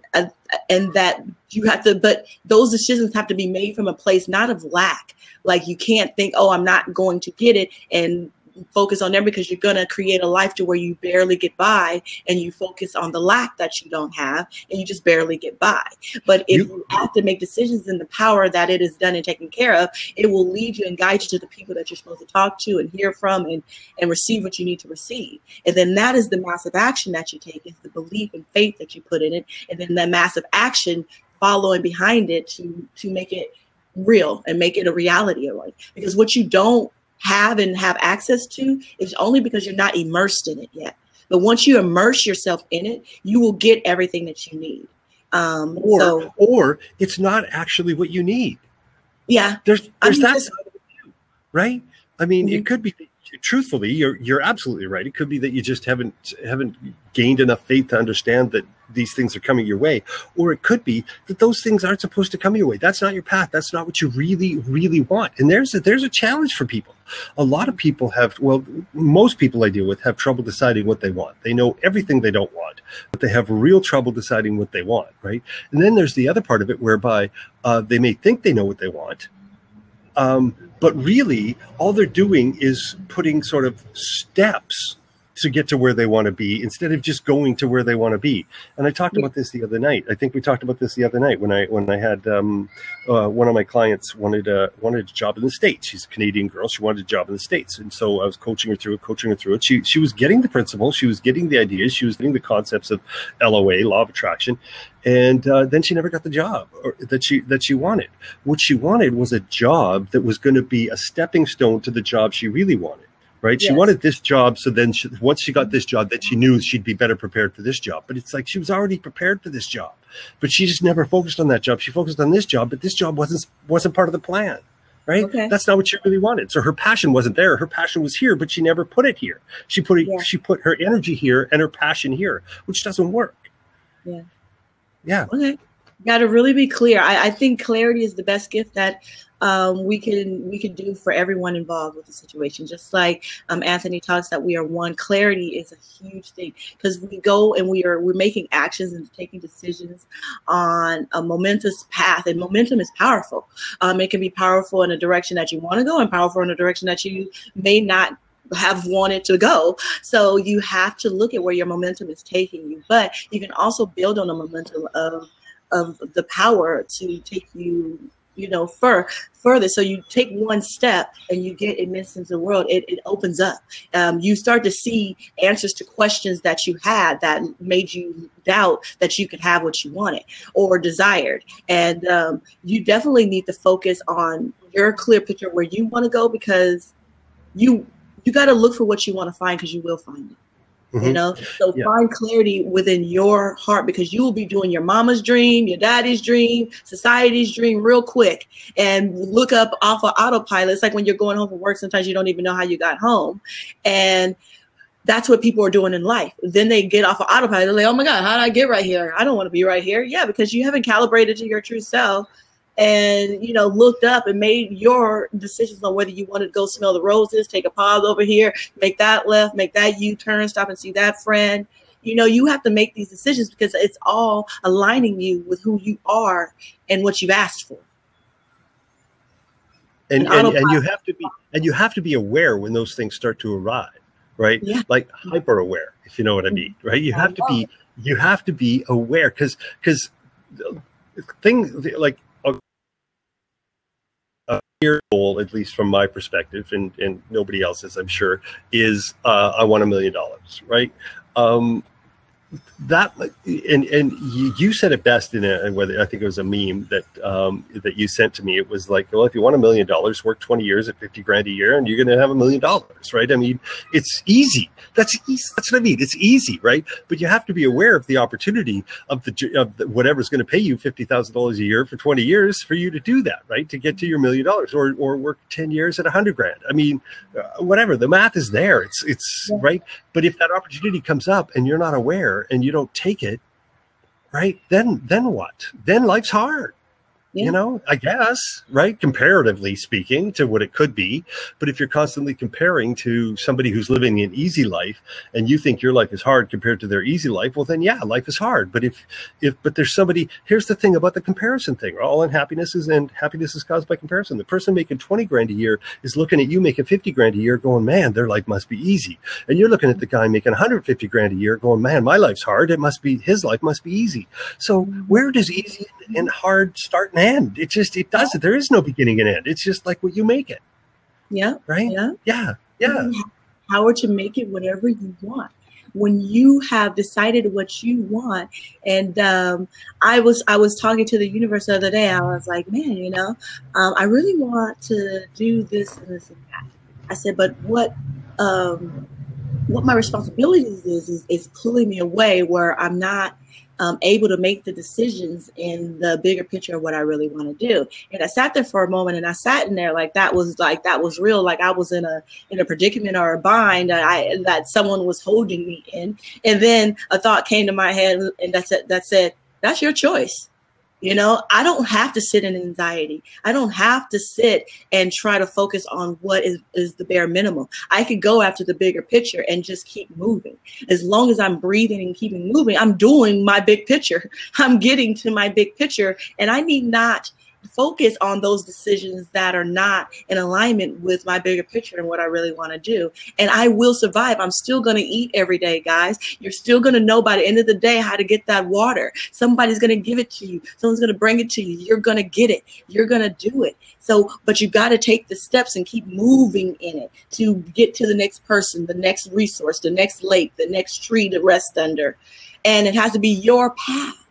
that you have to, but those decisions have to be made from a place not of lack. Like you can't think, oh, I'm not going to get it, and focus on them, because you're going to create a life to where you barely get by, and you focus on the lack that you don't have, and you just barely get by. But if you have to make decisions in the power that it is done and taken care of, it will lead you and guide you to the people that you're supposed to talk to and hear from and receive what you need to receive. And then that is the massive action that you take, is the belief and faith that you put in it. And then that massive action following behind it to make it real and make it a reality of life. Because what you don't have and have access to is only because you're not immersed in it yet. But once you immerse yourself in it, you will get everything that you need. Or it's not actually what you need. Yeah. There's that side of it too, right? I mean, it could be, truthfully, you're absolutely right. It could be that you just haven't gained enough faith to understand that these things are coming your way. Or it could be that those things aren't supposed to come your way. That's not your path. That's not what you really, really want. And there's a challenge for people. A lot of people most people I deal with have trouble deciding what they want. They know everything they don't want, but they have real trouble deciding what they want, right? And then there's the other part of it whereby they may think they know what they want, But really, all they're doing is putting sort of steps to get to where they want to be instead of just going to where they want to be. And I talked about this the other night. I think we talked about this the other night when I had one of my clients wanted a job in the States. She's a Canadian girl. She wanted a job in the States. And so I was coaching her through it. She was getting the principles. She was getting the ideas. She was getting the concepts of LOA, law of attraction. And then she never got the job that she wanted. What she wanted was a job that was going to be a stepping stone to the job she really wanted. Right. Yes. She wanted this job. So then once she got this job, then she knew she'd be better prepared for this job. But it's like she was already prepared for this job, but she just never focused on that job. She focused on this job, but this job wasn't part of the plan. Right. Okay. That's not what she really wanted. So her passion wasn't there. Her passion was here, but she never put it here. She put her energy here and her passion here, which doesn't work. Yeah. Yeah. Okay. Got to really be clear. I think clarity is the best gift that we can do for everyone involved with the situation. Just like Anthony talks that we are one. Clarity is a huge thing because we go and we're making actions and taking decisions on a momentous path, and momentum is powerful. It can be powerful in a direction that you want to go and powerful in a direction that you may not have wanted to go. So you have to look at where your momentum is taking you, but you can also build on the momentum of the power to take you, further. So you take one step and you get immersed into the world. It opens up. You start to see answers to questions that you had that made you doubt that you could have what you wanted or desired. And you definitely need to focus on your clear picture where you want to go, because you got to look for what you want to find, because you will find it. So find clarity within your heart, because you will be doing your mama's dream, your daddy's dream, society's dream real quick, and look up off of autopilot. It's like when you're going home from work, sometimes you don't even know how you got home. And that's what people are doing in life. Then they get off of autopilot. They're like, oh my God, how did I get right here? I don't want to be right here. Yeah, because you haven't calibrated to your true self and, looked up and made your decisions on whether you wanted to go smell the roses, take a pause over here, make that left, make that U-turn, stop and see that friend. You have to make these decisions because it's all aligning you with who you are and what you've asked for. And you have to be aware when those things start to arrive, right? Yeah. Like hyper aware, if you know what I mean, right? You have to be aware because things like a goal, at least from my perspective, and nobody else's, I'm sure, is I want $1 million, right? That and you said it best in whether I think it was a meme that you sent to me. It was like, well, if you want $1 million, work 20 years at $50,000 a year, and you're going to have $1 million, right? I mean, it's easy. That's easy. That's what I mean. It's easy, right? But you have to be aware of the opportunity of the whatever's going to pay you $50,000 a year for 20 years for you to do that, right? To get to your $1 million, or work 10 years at $100,000. I mean, whatever. The math is there. It's right. But if that opportunity comes up and you're not aware and you don't take it, right, then what? Then life's hard. I guess, right? Comparatively speaking to what it could be. But if you're constantly comparing to somebody who's living an easy life and you think your life is hard compared to their easy life, well, then yeah, life is hard. But but there's somebody, here's the thing about the comparison thing. All happiness is caused by comparison. The person making $20,000 a year is looking at you making $50,000 a year going, man, their life must be easy. And you're looking at the guy making $150,000 a year going, man, my life's hard. His life must be easy. So where does easy and hard start and end? It doesn't. There is no beginning and end. It's just like what you make it. Yeah. Right? Yeah. Power to make it whatever you want. When you have decided what you want, and I was talking to the universe the other day. I was like, man, I really want to do this and this and that. I said, but what my responsibilities is pulling me away where I'm not able to make the decisions in the bigger picture of what I really want to do. And I sat there for a moment, and I sat in there like that was real. Like I was in a predicament or a bind that someone was holding me in. And then a thought came to my head, and that said, that's your choice. I don't have to sit in anxiety. I don't have to sit and try to focus on what is the bare minimum. I could go after the bigger picture and just keep moving. As long as I'm breathing and keeping moving, I'm doing my big picture. I'm getting to my big picture, and I need not focus on those decisions that are not in alignment with my bigger picture and what I really want to do. And I will survive. I'm still going to eat every day, guys. You're still going to know by the end of the day how to get that water. Somebody's going to give it to you. Someone's going to bring it to you. You're going to get it. You're going to do it. So, but you got to take the steps and keep moving in it to get to the next person, the next resource, the next lake, the next tree to rest under. And it has to be your path,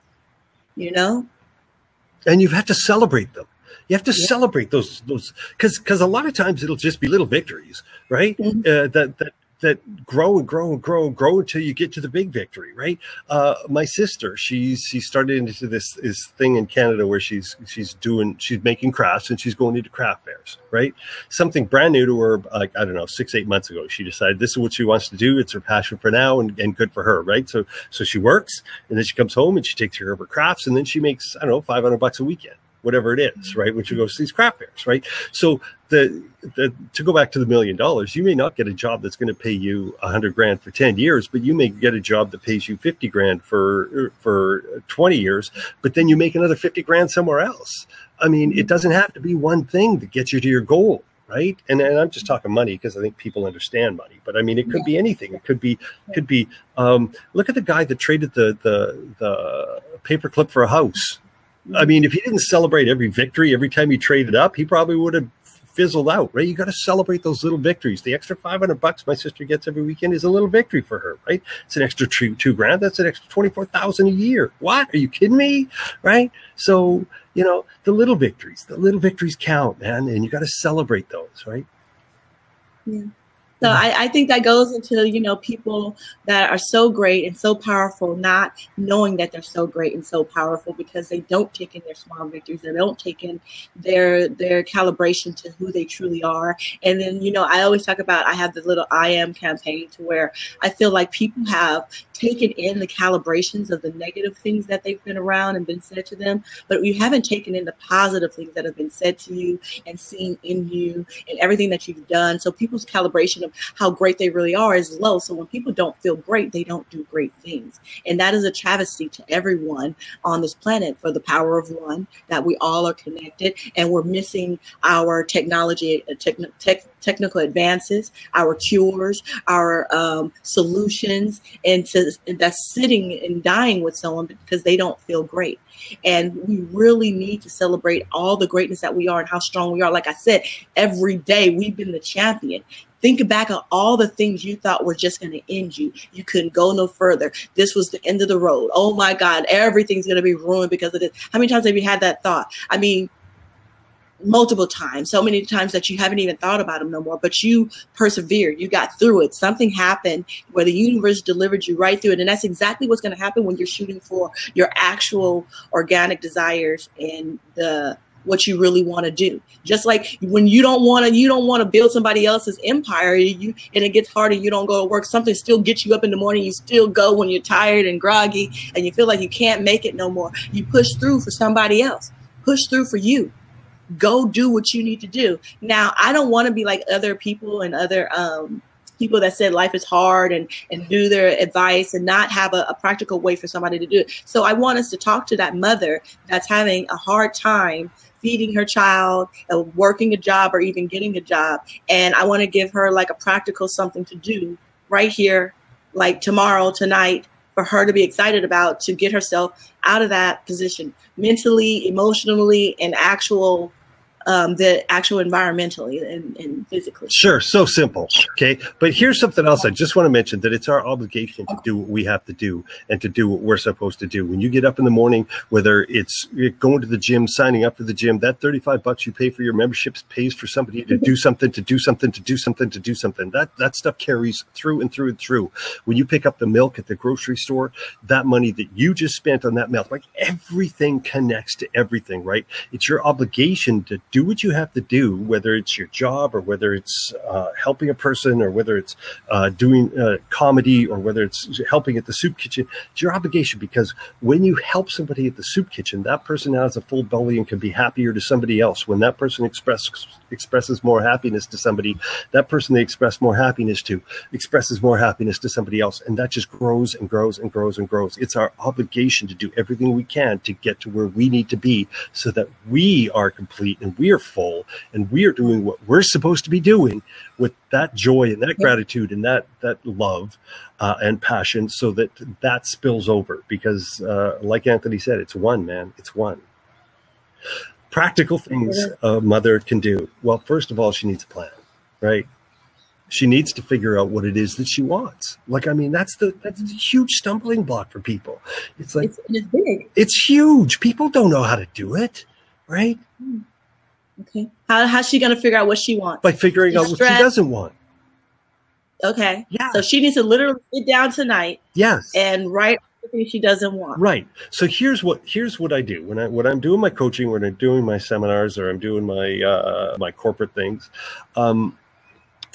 you know? And you have to celebrate them. You have to celebrate those, because a lot of times it'll just be little victories, right? That grow and grow and grow and grow until you get to the big victory, right? My sister, she started into this thing in Canada where she's making crafts, and she's going into craft fairs, right? Something brand new to her, like, I don't know, 6-8 months ago. She decided this is what she wants to do. It's her passion for now, and good for her, right? So she works, and then she comes home and she takes care of her crafts, and then she makes, I don't know, $500 a weekend, whatever it is, right? When she goes to these craft fairs, right? So to go back to the $1 million, you may not get a job that's going to pay you $100,000 for 10 years, but you may get a job that pays you $50,000 for 20 years, but then you make another $50,000 somewhere else. I mean, it doesn't have to be one thing that gets you to your goal, right? And I'm just talking money because I think people understand money, but I mean, it could be anything. It could be. Look at the guy that traded the paperclip for a house. I mean, if he didn't celebrate every victory every time he traded up, he probably would have fizzled out, right? You got to celebrate those little victories. The extra $500 my sister gets every weekend is a little victory for her, right? It's an extra $2,000. That's an extra $24,000 a year. What? Are you kidding me? Right? So, you know, the little victories count, man, and you got to celebrate those, right? Yeah. So I think that goes into, you know, people that are so great and so powerful, not knowing that they're so great and so powerful because they don't take in their small victories. They don't take in their calibration to who they truly are. And then, you know, I always talk about, I have the little I am campaign to where I feel like people have taken in the calibrations of the negative things that they've been around and been said to them, but you haven't taken in the positive things that have been said to you and seen in you and everything that you've done. So people's calibration of how great they really are is low. So when people don't feel great, they don't do great things. And that is a travesty to everyone on this planet for the power of one, that we all are connected and we're missing our technology, technical advances, our cures, our solutions, and that's sitting and dying with someone because they don't feel great. And we really need to celebrate all the greatness that we are and how strong we are. Like I said, every day we've been the champion. Think back on all the things you thought were just going to end you. You couldn't go no further. This was the end of the road. Oh my God, everything's going to be ruined because of this. How many times have you had that thought? I mean, multiple times, so many times that you haven't even thought about them no more, but you persevered. You got through it. Something happened where the universe delivered you right through it. And that's exactly what's going to happen when you're shooting for your actual organic desires and what you really want to do. Just like when you don't want to build somebody else's empire, and it gets harder, you don't go to work, something still gets you up in the morning, you still go when you're tired and groggy and you feel like you can't make it no more. You push through for somebody else. Push through for you. Go do what you need to do. Now, I don't want to be like other people and other people that said life is hard and do their advice and not have a practical way for somebody to do it. So I want us to talk to that mother that's having a hard time feeding her child, working a job, or even getting a job. And I want to give her like a practical something to do right here, like tomorrow, tonight, for her to be excited about, to get herself out of that position mentally, emotionally, and the actual environmentally and physically. Sure. So simple. Okay. But here's something else I just want to mention, that it's our obligation to do what we have to do and to do what we're supposed to do. When you get up in the morning, whether it's going to the gym, signing up for the gym, that $35 you pay for your memberships pays for somebody to do something, to do something, to do something, to do something. That stuff carries through and through and through. When you pick up the milk at the grocery store, that money that you just spent on that milk, like everything connects to everything, right? It's your obligation to do what you have to do, whether it's your job or whether it's helping a person or whether it's doing comedy or whether it's helping at the soup kitchen. It's your obligation, because when you help somebody at the soup kitchen, that person now has a full belly and can be happier to somebody else. When that person expresses more happiness to somebody, that person they express more happiness to expresses more happiness to somebody else. And that just grows and grows and grows and grows. It's our obligation to do everything we can to get to where we need to be so that we are complete and we are full and we are doing what we're supposed to be doing with that joy and that gratitude and that love and passion, so that that spills over. Because like Anthony said, it's one, man. It's one. Practical things a mother can do. Well, first of all, she needs a plan, right? She needs to figure out what it is that she wants. Like, I mean, that's a huge stumbling block for people. It's like, it's big. It's huge. People don't know how to do it, right? Okay. How's she going to figure out what she wants? By figuring out what she doesn't want. Okay. Yeah. So she needs to literally sit down tonight. Yes. And write everything she doesn't want. Right. So here's what I do when I'm doing my coaching, when I'm doing my seminars, or I'm doing my my corporate things.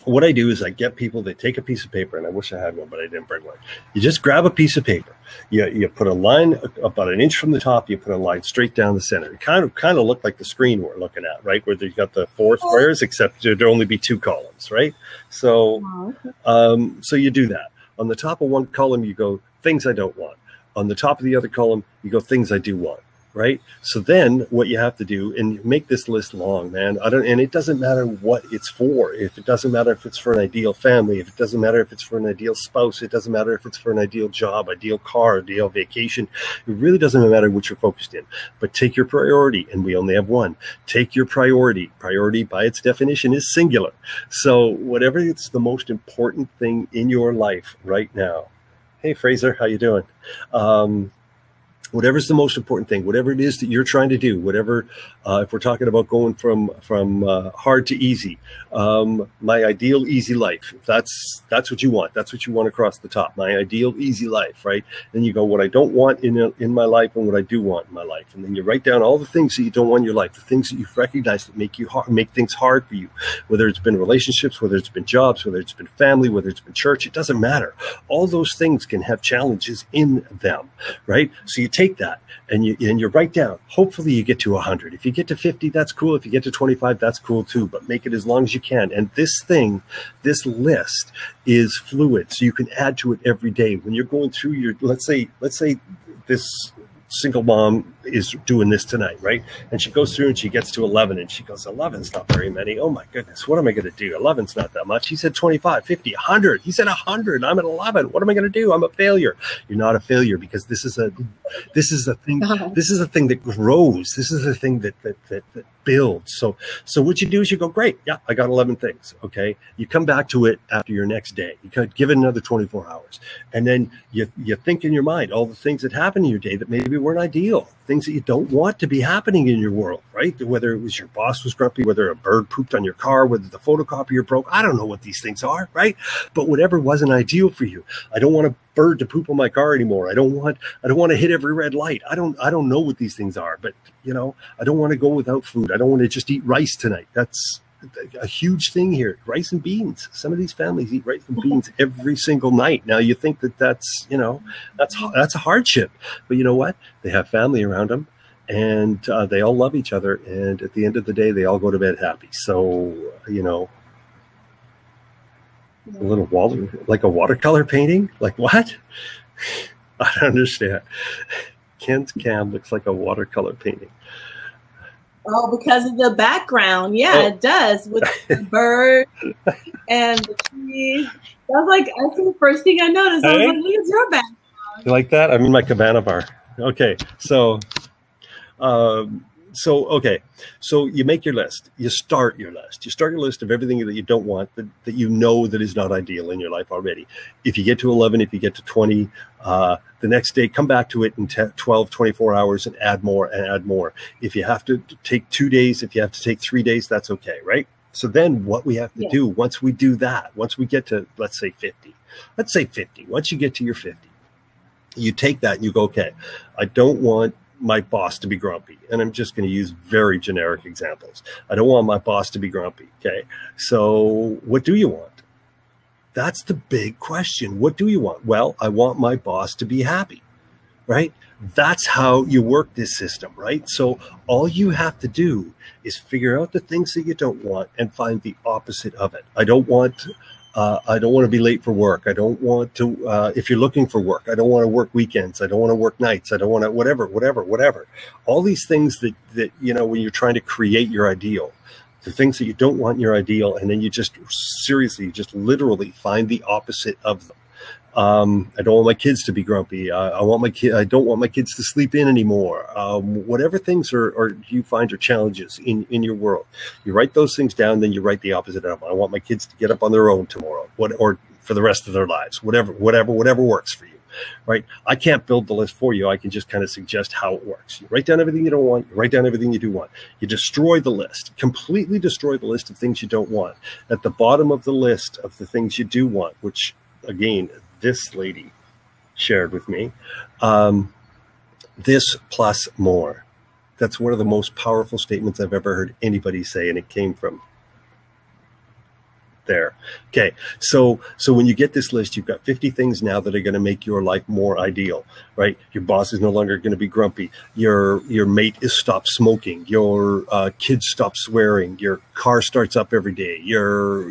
What I do is I get people, they take a piece of paper, and I wish I had one, but I didn't bring one. You just grab a piece of paper. You put a line about an inch from the top. You put a line straight down the center. It kind of look like the screen we're looking at, right? Where you've got the 4 squares, except there'd only be 2 columns, right? So, so you do that. On the top of one column, you go things I don't want. On the top of the other column, you go things I do want. Right. So then what you have to do, and make this list long, man. And it doesn't matter what it's for. If it doesn't matter if it's for an ideal family, if it doesn't matter if it's for an ideal spouse, it doesn't matter if it's for an ideal job, ideal car, ideal vacation. It really doesn't matter what you're focused in. But take your priority, and we only have one. Take your priority. Priority by its definition is singular. So whatever it's the most important thing in your life right now. Hey, Fraser, how you doing? Whatever's the most important thing, whatever it is that you're trying to do, whatever, if we're talking about going from hard to easy, my ideal easy life, if that's what you want, that's what you want across the top, my ideal easy life, right? Then you go, what I don't want in my life and what I do want in my life. And then you write down all the things that you don't want in your life, the things that you've recognized that make things hard for you, whether it's been relationships, whether it's been jobs, whether it's been family, whether it's been church, it doesn't matter. All those things can have challenges in them, right? So you take that and you write down. Hopefully you get to 100. If you get to 50, that's cool. If you get to 25, that's cool too. But make it as long as you can. And this list is fluid, so you can add to it every day. When you're going through your, let's say this single mom is doing this tonight, right? And she goes through and she gets to 11 and she goes, 11's not very many. Oh my goodness, what am I going to do? 11's not that much. He said 25, 50, 100. He said 100. I'm at 11. What am I going to do? I'm a failure. You're not a failure, because this is a thing. This is a thing that grows. This is a thing that builds. So what you do is you go, great. Yeah, I got 11 things. Okay. You come back to it after your next day. You could give it another 24 hours. And then you think in your mind all the things that happen in your day that maybe weren't ideal, things that you don't want to be happening in your world, right? Whether it was your boss was grumpy, whether a bird pooped on your car, whether the photocopier broke. I don't know what these things are, right? But whatever wasn't ideal for you. I don't want a bird to poop on my car anymore. I don't want to hit every red light. I don't know what these things are, but I don't want to go without food. I don't want to just eat rice tonight. That's a huge thing here. Rice and beans. Some of these families eat rice and beans every single night. Now you think that's a hardship, but you know what? They have family around them, and they all love each other. And at the end of the day, they all go to bed happy. So, a little like a watercolor painting? Like what? I don't understand. Kenn's cam looks like a watercolor painting. Oh, because of the background. Yeah, It does, with the bird and the trees. I think the first thing I noticed, I was like, look at your background. You like that? I'm in my cabana bar. Okay, so you make your list. You start your list. You start your list of everything that you don't want, that that is not ideal in your life already. If you get to 11, if you get to 20, the next day, come back to it in 12, 24 hours and add more and add more. If you have to take 2 days, if you have to take 3 days, that's okay, right? So then what we have to do, once we do that, once we get to, let's say 50, once you get to your 50, you take that and you go, okay, I don't want my boss to be grumpy. And I'm just going to use very generic examples. I don't want my boss to be grumpy. Okay. So what do you want? That's the big question. What do you want? Well, I want my boss to be happy, right? That's how you work this system, right? So all you have to do is figure out the things that you don't want and find the opposite of it. I don't want to be late for work. I don't want to, if you're looking for work, I don't want to work weekends. I don't want to work nights. I don't want to, whatever. All these things that, you know, when you're trying to create your ideal, the things that you don't want in your ideal, and then you just seriously, just literally find the opposite of them. I don't want my kids to be grumpy. I don't want my kids to sleep in anymore. Whatever things are you find are challenges in your world, you write those things down, then you write the opposite of them. I want my kids to get up on their own tomorrow, or for the rest of their lives, whatever works for you, right? I can't build the list for you. I can just kind of suggest how it works. You write down everything you don't want. You write down everything you do want. You destroy the list, completely destroy the list of things you don't want. At the bottom of the list of the things you do want, which again, this lady shared with me, this plus more. That's one of the most powerful statements I've ever heard anybody say, and it came from there. Okay, so when you get this list, you've got 50 things now that are going to make your life more ideal, right? Your boss is no longer going to be grumpy. Your mate is stopped smoking. Your kids stop swearing. Your car starts up every day. Your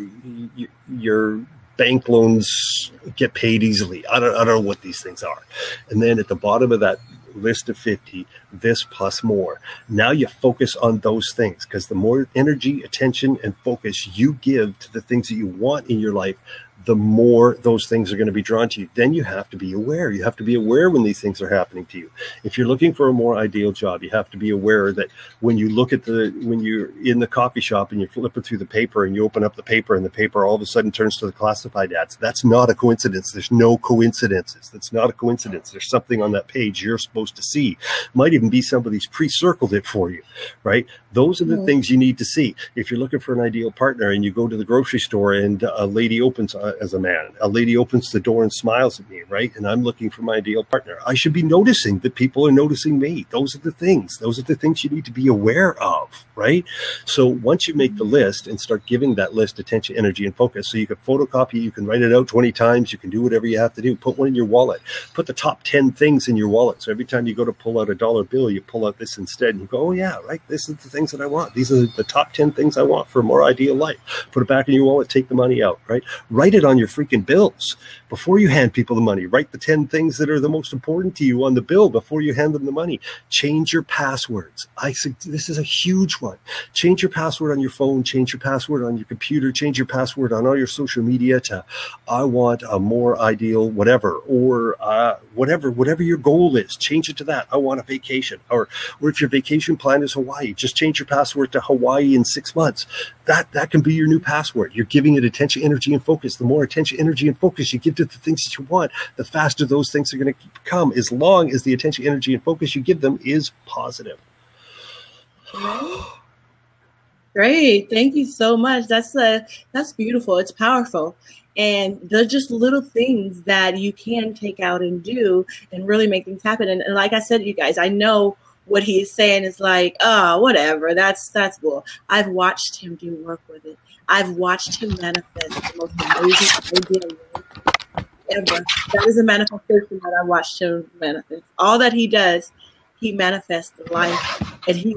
bank loans get paid easily. I don't know what these things are. And then at the bottom of that list of 50, this plus more. Now you focus on those things, because the more energy, attention, and focus you give to the things that you want in your life, the more those things are going to be drawn to you. Then you have to be aware. You have to be aware when these things are happening to you. If you're looking for a more ideal job, you have to be aware that when you look at when you're in the coffee shop and you're flipping through the paper and you open up the paper and the paper all of a sudden turns to the classified ads, that's not a coincidence. There's no coincidences. That's not a coincidence. There's something on that page you're supposed to see. Might even be somebody's pre-circled it for you, right? Those are the things you need to see. If you're looking for an ideal partner and you go to the grocery store and a lady opens, as a man, a lady opens the door and smiles at me, right? And I'm looking for my ideal partner. I should be noticing that people are noticing me. Those are the things. Those are the things you need to be aware of, right? So once you make the list and start giving that list attention, energy, and focus, so you can photocopy, you can write it out 20 times, you can do whatever you have to do. Put one in your wallet. Put the top 10 things in your wallet. So every time you go to pull out a dollar bill, you pull out this instead and you go, oh yeah, right? This is the things that I want. These are the top 10 things I want for a more ideal life. Put it back in your wallet, take the money out, right? Write it on your freaking bills before you hand people the money. Write the 10 things that are the most important to you on the bill before you hand them the money. Change your passwords. This is a huge one. Change your password on your phone, change your password on your computer, change your password on all your social media to I want a more ideal whatever, or whatever your goal is, change it to that. I want a vacation. Or if your vacation plan is Hawaii, just change your password to Hawaii in 6 months. That can be your new password. You're giving it attention, energy, and focus. The more attention, energy, and focus you give to the things that you want, the faster those things are going to come, as long as the attention, energy, and focus you give them is positive. Great. Thank you so much. That's beautiful. It's powerful. And they're just little things that you can take out and do and really make things happen. And like I said, you guys, I know what he is saying is like, oh, whatever. That's bull. I've watched him do work with it. I've watched him manifest the most amazing idea ever. That is a manifestation that I watched him manifest. All that he does, he manifests the life, and he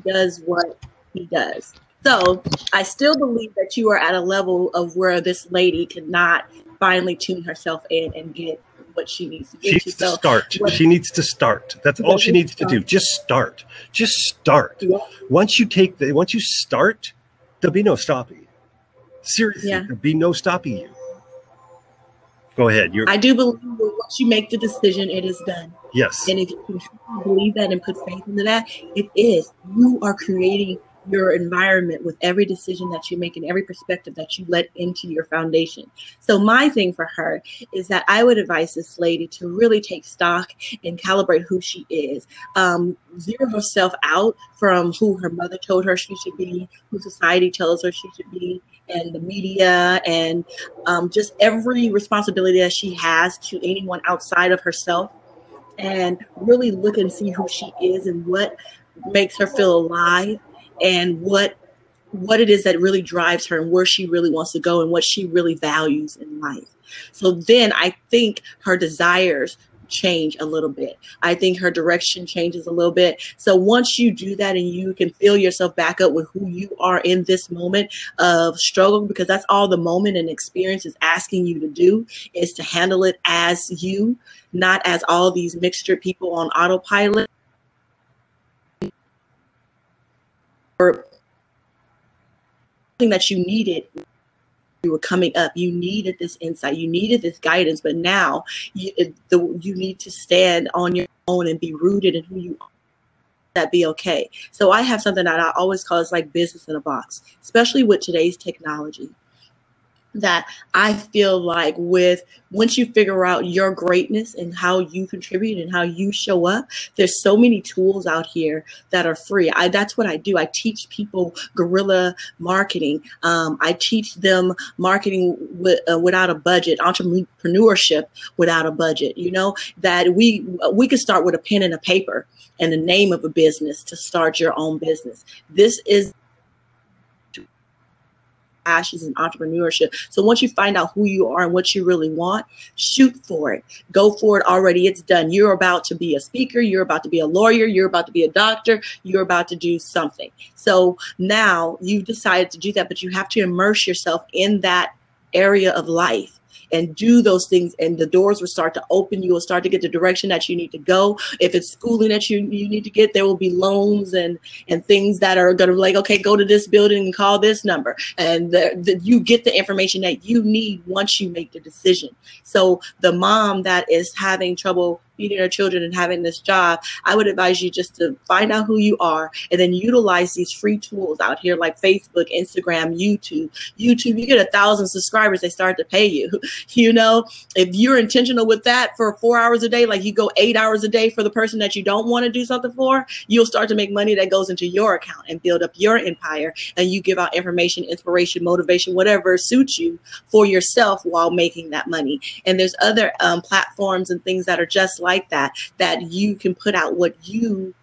does what he does. So I still believe that you are at a level of where this lady could not finally tune herself in and get what she needs to get. She needs to start. That's all she needs to do. Just start. Yeah. Once you start, there'll be no stopping you. Seriously, There'll be no stopping you. Go ahead. I do believe that once you make the decision, it is done. Yes. And if you can believe that and put faith into that, it is. You are creating your environment with every decision that you make and every perspective that you let into your foundation. So my thing for her is that I would advise this lady to really take stock and calibrate who she is. Zero herself out from who her mother told her she should be, who society tells her she should be, and the media, and just every responsibility that she has to anyone outside of herself. and really look and see who she is and what makes her feel alive, and what it is that really drives her and where she really wants to go and what she really values in life. So then I think her desires change a little bit. I think her direction changes a little bit. So once you do that and you can fill yourself back up with who you are in this moment of struggle, because that's all the moment and experience is asking you to do, is to handle it as you, not as all these mixtured people on autopilot, or that you needed. You were coming up, you needed this insight, you needed this guidance, but now you need to stand on your own and be rooted in who you are. That be okay. So I have something that I always call, it's like business in a box, especially with today's technology, that I feel like once you figure out your greatness and how you contribute and how you show up, there's so many tools out here that are free. That's what I do. I teach people guerrilla marketing. I teach them marketing without a budget, entrepreneurship without a budget. You know, that we could start with a pen and a paper and the name of a business to start your own business. This is passions and entrepreneurship. So once you find out who you are and what you really want, shoot for it. Go for it already. It's done. You're about to be a speaker. You're about to be a lawyer. You're about to be a doctor. You're about to do something. So now you've decided to do that, but you have to immerse yourself in that area of life and do those things, and the doors will start to open. You will start to get the direction that you need to go. If it's schooling that you need to get, there will be loans and things that are going to be like, okay, go to this building and call this number. And you get the information that you need once you make the decision. So the mom that is having trouble feeding her children and having this job, I would advise you just to find out who you are and then utilize these free tools out here like Facebook, Instagram, YouTube. You get 1,000 subscribers, they start to pay you. You know, if you're intentional with that for 4 hours a day, like you go 8 hours a day for the person that you don't want to do something for, you'll start to make money that goes into your account and build up your empire. And you give out information, inspiration, motivation, whatever suits you for yourself while making that money. And there's other platforms and things that are just like that you can put out what you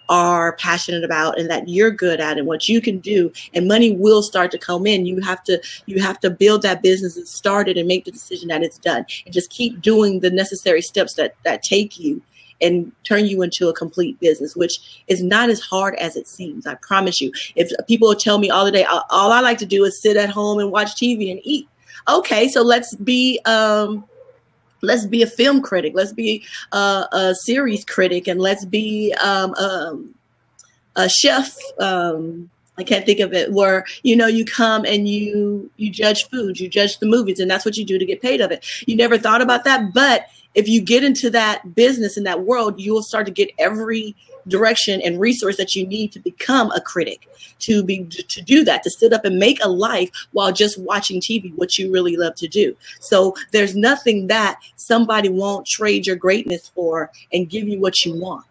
are passionate about and that you're good at and what you can do, and money will start to come in. You have to build that business and start it and make the decision that it's done, and just keep doing the necessary steps that take you and turn you into a complete business, which is not as hard as it seems. I promise you. If people tell me all the day, all I like to do is sit at home and watch TV and eat. Okay, so let's be a film critic. Let's be a series critic, and let's be a chef. I can't think of it, where, you know, you come and you judge food, you judge the movies, and that's what you do to get paid of it. You never thought about that, but if you get into that business in that world, you will start to get every direction and resource that you need to become a critic, to do that, to sit up and make a life while just watching TV, what you really love to do. So there's nothing that somebody won't trade your greatness for and give you what you want.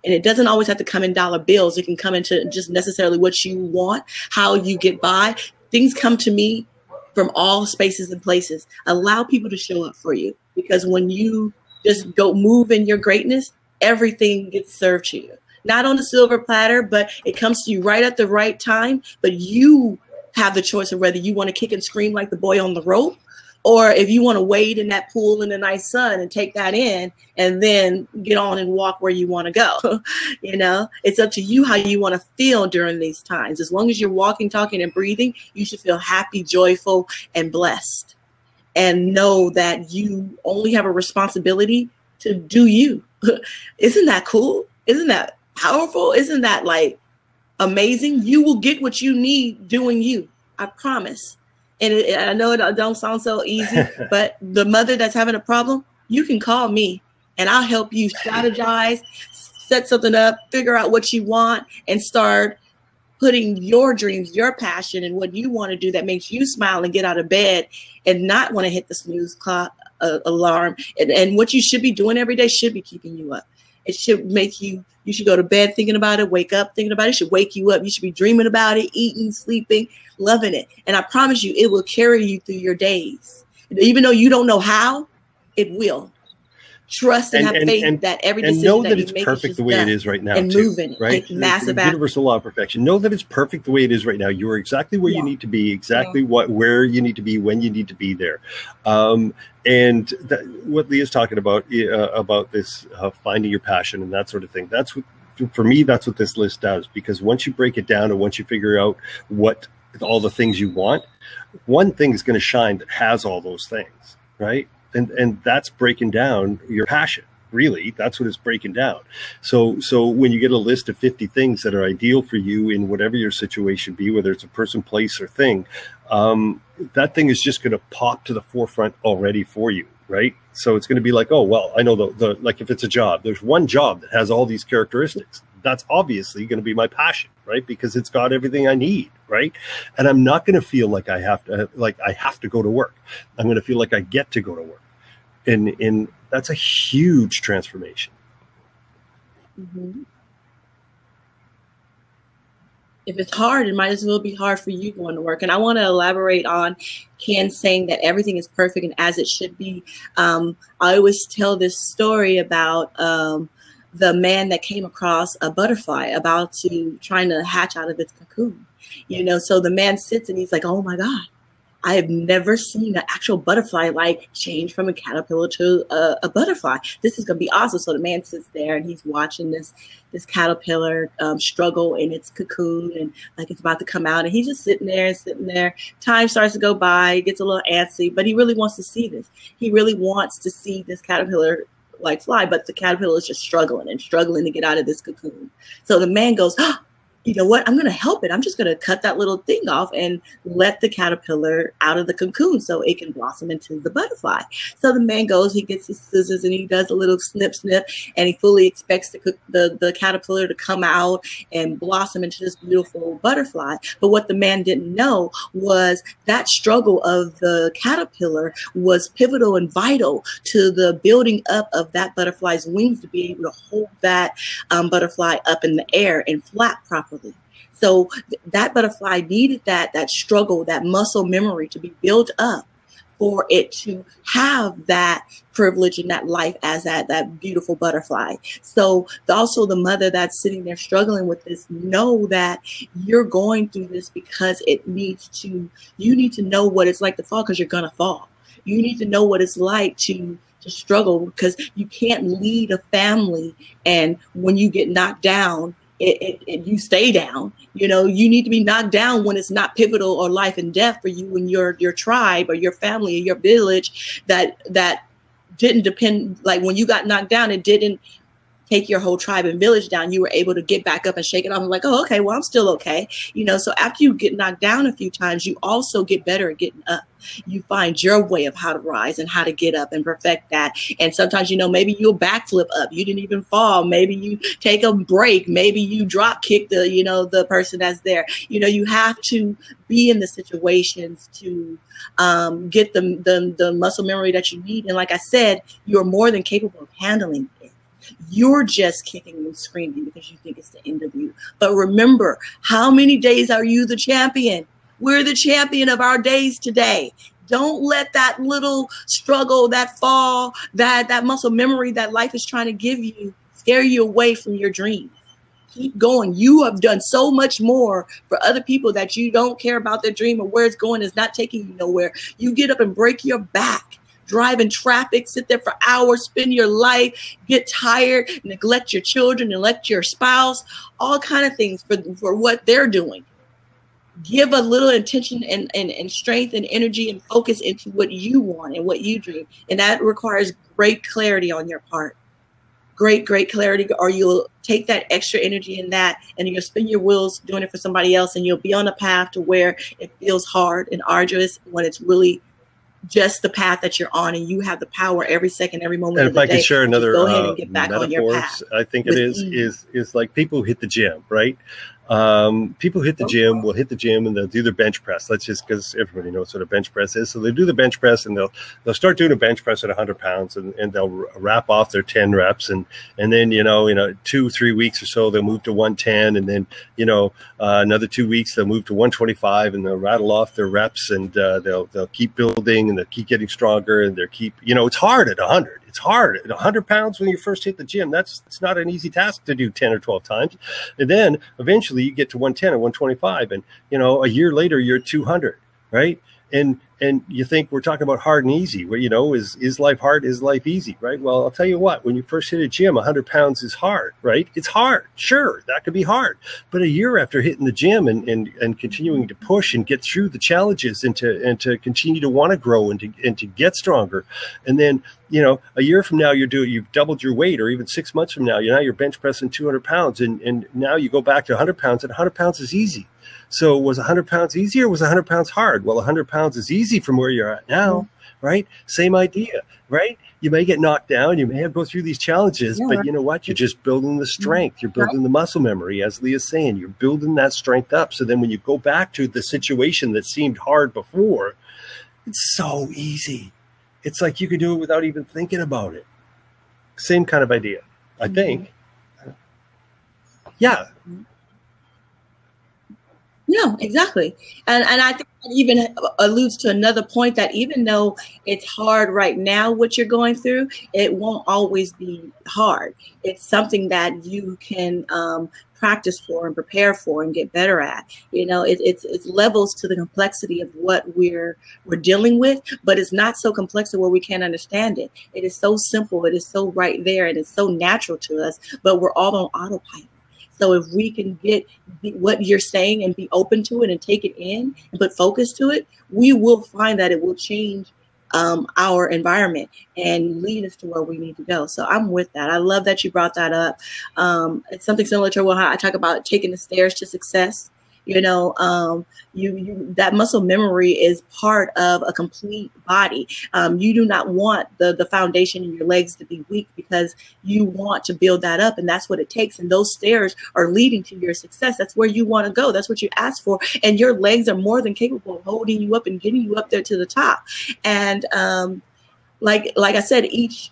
And it doesn't always have to come in dollar bills. It can come into just necessarily what you want, how you get by. Things come to me from all spaces and places. Allow people to show up for you, because when you just go move in your greatness, everything gets served to you. Not on a silver platter, but it comes to you right at the right time. But you have the choice of whether you want to kick and scream like the boy on the rope, or if you want to wade in that pool in the nice sun and take that in and then get on and walk where you want to go. You know, it's up to you how you want to feel during these times. As long as you're walking, talking, and breathing, you should feel happy, joyful, and blessed. And know that you only have a responsibility to do you. Isn't that cool? Isn't that powerful? Isn't that like amazing? You will get what you need doing you. I promise. And I know it don't sound so easy, but the mother that's having a problem, you can call me and I'll help you strategize, set something up, figure out what you want, and start putting your dreams, your passion, and what you want to do that makes you smile and get out of bed and not want to hit the snooze clock alarm. And what you should be doing every day should be keeping you up. It should make you should go to bed thinking about it, wake up thinking about it. It should wake you up. You should be dreaming about it, eating, sleeping, loving it. And I promise you, it will carry you through your days. Even though you don't know how, it will. trust and have faith that every decision know that that you it's make perfect is the way done it is right now, and too, moving, right? like massive the universal law of perfection. Know that it's perfect the way it is right now. You are exactly where you need to be, exactly where you need to be, when you need to be there. And what Leah's talking about this finding your passion and that sort of thing. That's what, for me, that's what this list does. Because once you break it down and once you figure out what all the things you want, one thing is going to shine that has all those things, right? And that's breaking down your passion. Really, that's what it's breaking down. So when you get a list of 50 things that are ideal for you in whatever your situation be, whether it's a person, place, or thing, that thing is just going to pop to the forefront already for you, right? So it's going to be like, oh, well, I know the like if it's a job, there's one job that has all these characteristics. That's obviously going to be my passion, right? Because it's got everything I need, right? And I'm not going to feel like I have to go to work. I'm going to feel like I get to go to work. And that's a huge transformation. Mm-hmm. If it's hard, it might as well be hard for you going to work. And I want to elaborate on Kenn saying that everything is perfect and as it should be. I always tell this story about the man that came across a butterfly trying to hatch out of its cocoon. So the man sits and he's like, oh my God, I have never seen an actual butterfly like change from a caterpillar to a butterfly. This is going to be awesome. So the man sits there and he's watching this caterpillar struggle in its cocoon and like it's about to come out. And he's just sitting there. Time starts to go by. He gets a little antsy, but he really wants to see this. He really wants to see this caterpillar like fly, but the caterpillar is just struggling to get out of this cocoon. So the man goes, oh, you know what? I'm going to help it. I'm just going to cut that little thing off and let the caterpillar out of the cocoon so it can blossom into the butterfly. So the man goes, he gets his scissors and he does a little snip, and he fully expects the caterpillar to come out and blossom into this beautiful butterfly. But what the man didn't know was that struggle of the caterpillar was pivotal and vital to the building up of that butterfly's wings to be able to hold that butterfly up in the air and flap properly. So that butterfly needed that struggle, that muscle memory to be built up for it to have that privilege and that life as that beautiful butterfly. So also the mother that's sitting there struggling with this, know that you're going through this because you need to know what it's like to fall, because you're going to fall. You need to know what it's like to struggle, because you can't lead a family and when you get knocked down, you stay down. You need to be knocked down when it's not pivotal or life and death for you and your tribe or your family or your village that didn't depend. Like when you got knocked down, it didn't take your whole tribe and village down. You were able to get back up and shake it off and like, oh, okay, well, I'm still okay. So after you get knocked down a few times, you also get better at getting up. You find your way of how to rise and how to get up and perfect that. And sometimes, maybe you'll backflip up. You didn't even fall. Maybe you take a break. Maybe you drop kick the person that's there. You have to be in the situations to get the muscle memory that you need. And like I said, you're more than capable of handling it. You're just kicking and screaming because you think it's the end of you. But remember, how many days are you the champion? We're the champion of our days today. Don't let that little struggle, that fall, that muscle memory that life is trying to give you scare you away from your dreams. Keep going. You have done so much more for other people that you don't care about their dream or where it's going. It's not taking you nowhere. You get up and break your back. Drive in traffic, sit there for hours, spend your life, get tired, neglect your children, neglect your spouse, all kind of things for what they're doing. Give a little attention and strength and energy and focus into what you want and what you dream. And that requires great clarity on your part. Great clarity, or you'll take that extra energy in that and you'll spin your wheels doing it for somebody else, and you'll be on a path to where it feels hard and arduous when it's really just the path that you're on, and you have the power every second, every moment and of the day. If I could share another go ahead and get back on your path. I think it is like people who hit the gym, right? People hit the gym, will hit the gym and they'll do their bench press. Let's just, because everybody knows what a bench press is. So they do the bench press and they'll start doing a bench press at 100 pounds and they'll wrap off their 10 reps. And then, 2-3 weeks or so, they'll move to 110. And then, another 2 weeks, they'll move to 125 and they'll rattle off their reps and they'll keep building and they'll keep getting stronger and they'll keep, it's hard at 100. It's hard. At 100 pounds when you first hit the gym, it's not an easy task to do 10 or 12 times. And then eventually you get to 110 or 125. And, a year later, you're at 200, right? And you think we're talking about hard and easy. Well, is life hard? Is life easy, right? Well, I'll tell you what, when you first hit a gym, 100 pounds is hard, right? It's hard. Sure, that could be hard. But a year after hitting the gym and continuing to push and get through the challenges and to continue to want to grow and to get stronger. And then, a year from now, you've doubled your weight, or even 6 months from now, you're bench pressing 200 pounds. And now you go back to 100 pounds, and 100 pounds is easy. So was 100 pounds easy or was 100 pounds hard? Well, 100 pounds is easy from where you're at now, right? Same idea, right? You may get knocked down. You may have to go through these challenges, but you know what? You're just building the strength. You're building the muscle memory, as Leah's saying. You're building that strength up. So then when you go back to the situation that seemed hard before, it's so easy. It's like you could do it without even thinking about it. Same kind of idea, I think. Yeah. No, exactly. And I think that even alludes to another point, that even though it's hard right now, what you're going through, it won't always be hard. It's something that you can practice for and prepare for and get better at. It's levels to the complexity of what we're dealing with, but it's not so complex to where we can't understand it. It is so simple. It is so right there, and it's so natural to us, but we're all on autopilot. So if we can get what you're saying and be open to it and take it in and put focus to it, we will find that it will change our environment and lead us to where we need to go. So I'm with that. I love that you brought that up. It's something similar to how I talk about taking the stairs to success. That muscle memory is part of a complete body. You do not want the foundation in your legs to be weak, because you want to build that up, and that's what it takes. And those stairs are leading to your success. That's where you want to go. That's what you asked for. And your legs are more than capable of holding you up and getting you up there to the top. And like I said, each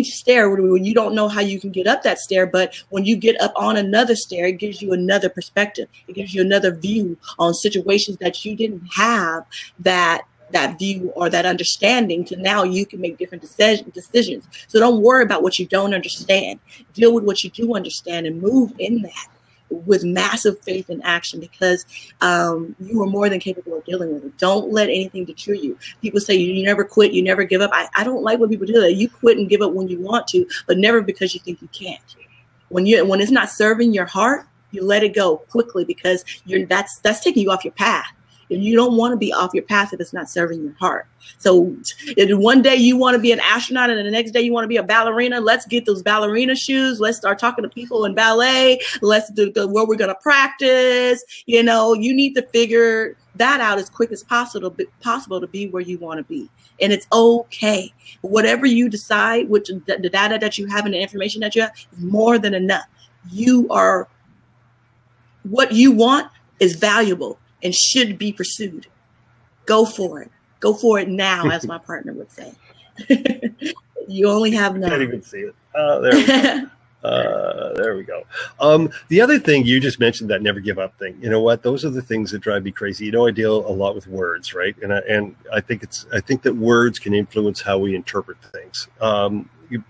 stair, when you don't know how you can get up that stair, but when you get up on another stair, it gives you another perspective. It gives you another view on situations that you didn't have that view or that understanding to. Now you can make different decisions. So don't worry about what you don't understand. Deal with what you do understand and move in that with massive faith and action, because you are more than capable of dealing with it. Don't let anything deter you. People say you never quit, you never give up. I don't like when people do that. You quit and give up when you want to, but never because you think you can't. When it's not serving your heart, you let it go quickly, because that's taking you off your path. And you don't want to be off your path if it's not serving your heart. So if one day you want to be an astronaut and the next day you want to be a ballerina, let's get those ballerina shoes. Let's start talking to people in ballet. Let's do where we're going to practice. You need to figure that out as quick as possible to be where you want to be. And it's okay. Whatever you decide, with the data that you have and the information that you have is more than enough. What you want is valuable and should be pursued. Go for it. Go for it now, as my partner would say. You only have now. Can't even see it. There we go. There we go. The other thing you just mentioned, that never give up thing. You know what? Those are the things that drive me crazy. I deal a lot with words, right? And I think that words can influence how we interpret things.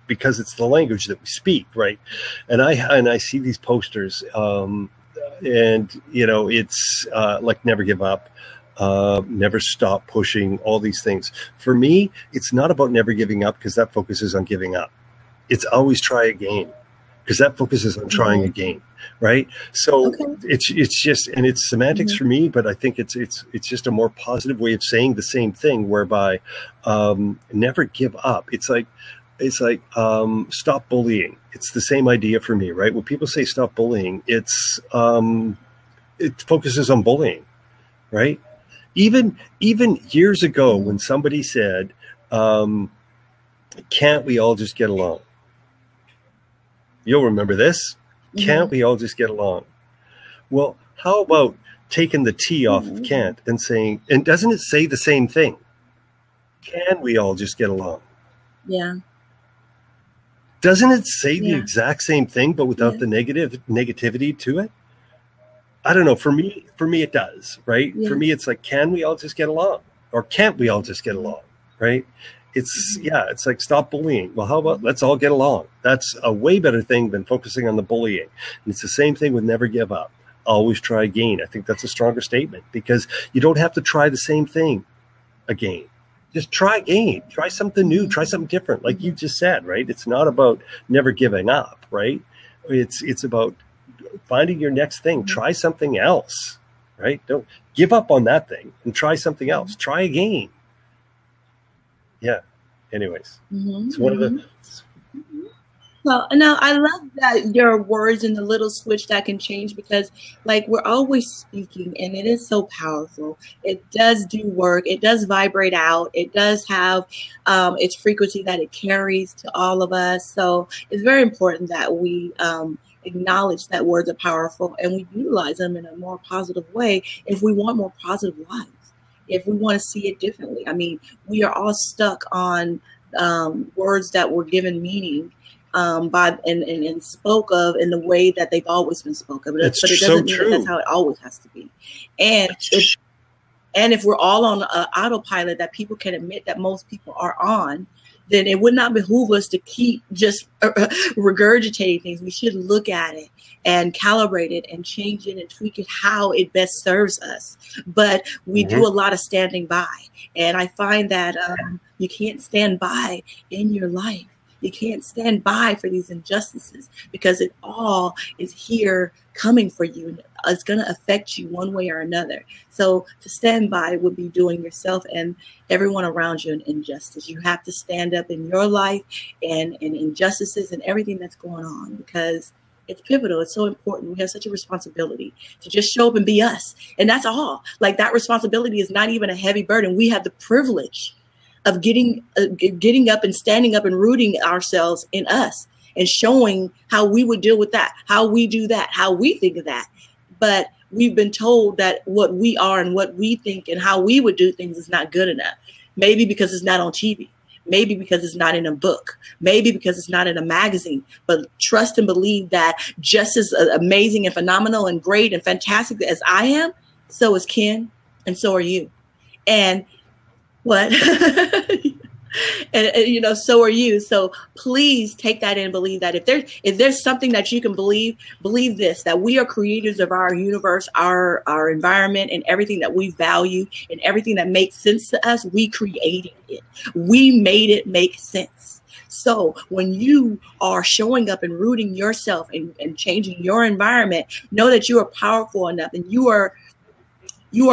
Because it's the language that we speak, right? And I see these posters. And it's like never give up, never stop pushing, all these things. For me, it's not about never giving up, because that focuses on giving up. It's always try again, because that focuses on trying again, right? So it's just, and it's semantics for me, but I think it's just a more positive way of saying the same thing, whereby never give up. It's like stop bullying. It's the same idea for me, right? When people say stop bullying, it focuses on bullying, right? Even years ago, when somebody said, can't we all just get along? You'll remember this. Can't we all just get along? Well, how about taking the T off of can't and saying, and doesn't it say the same thing? Can we all just get along? Yeah. Doesn't it say the exact same thing, but without the negativity to it? I don't know. For me, it does, right? Yeah. For me, it's like, can we all just get along? Or can't we all just get along, right? It's like, stop bullying. Well, how about let's all get along? That's a way better thing than focusing on the bullying. And it's the same thing with never give up. Always try again. I think that's a stronger statement, because you don't have to try the same thing again. Just try again. Try something new. Try something different. Like you just said, right? It's not about never giving up, right? It's about finding your next thing. Try something else, right? Don't give up on that thing and try something else. Try again. Yeah. Anyways, it's one of the. Well, no, I love that your words and the little switch that can change, because like we're always speaking and it is so powerful. It does do work. It does vibrate out. It does have its frequency that it carries to all of us. So it's very important that we acknowledge that words are powerful and we utilize them in a more positive way if we want more positive lives, if we want to see it differently. I mean, we are all stuck on words that were given meaning by and spoke of in the way that they've always been spoken. But it doesn't mean that that's how it always has to be. And if we're all on autopilot that people can admit that most people are on, then it would not behoove us to keep just regurgitating things. We should look at it and calibrate it and change it and tweak it how it best serves us. But we do a lot of standing by. And I find that you can't stand by in your life. You can't stand by for these injustices, because it all is here coming for you, and it's going to affect you one way or another. So to stand by would be doing yourself and everyone around you an injustice. You have to stand up in your life and injustices and everything that's going on, because it's pivotal. It's so important. We have such a responsibility to just show up and be us. And that's all. Like, that responsibility is not even a heavy burden. We have the privilege of getting up and standing up and rooting ourselves in us and showing how we would deal with that, how we do that, how we think of that. But we've been told that what we are and what we think and how we would do things is not good enough. Maybe because it's not on TV. Maybe because it's not in a book. Maybe because it's not in a magazine. But trust and believe that just as amazing and phenomenal and great and fantastic as I am, so is Kenn, and so are you. And what? and you know, so are you. So please take that in, believe that if there's something that you can believe this, that we are creators of our universe, our environment, and everything that we value and everything that makes sense to us. We created it. We made it make sense. So when you are showing up and rooting yourself and changing your environment, know that you are powerful enough, and you are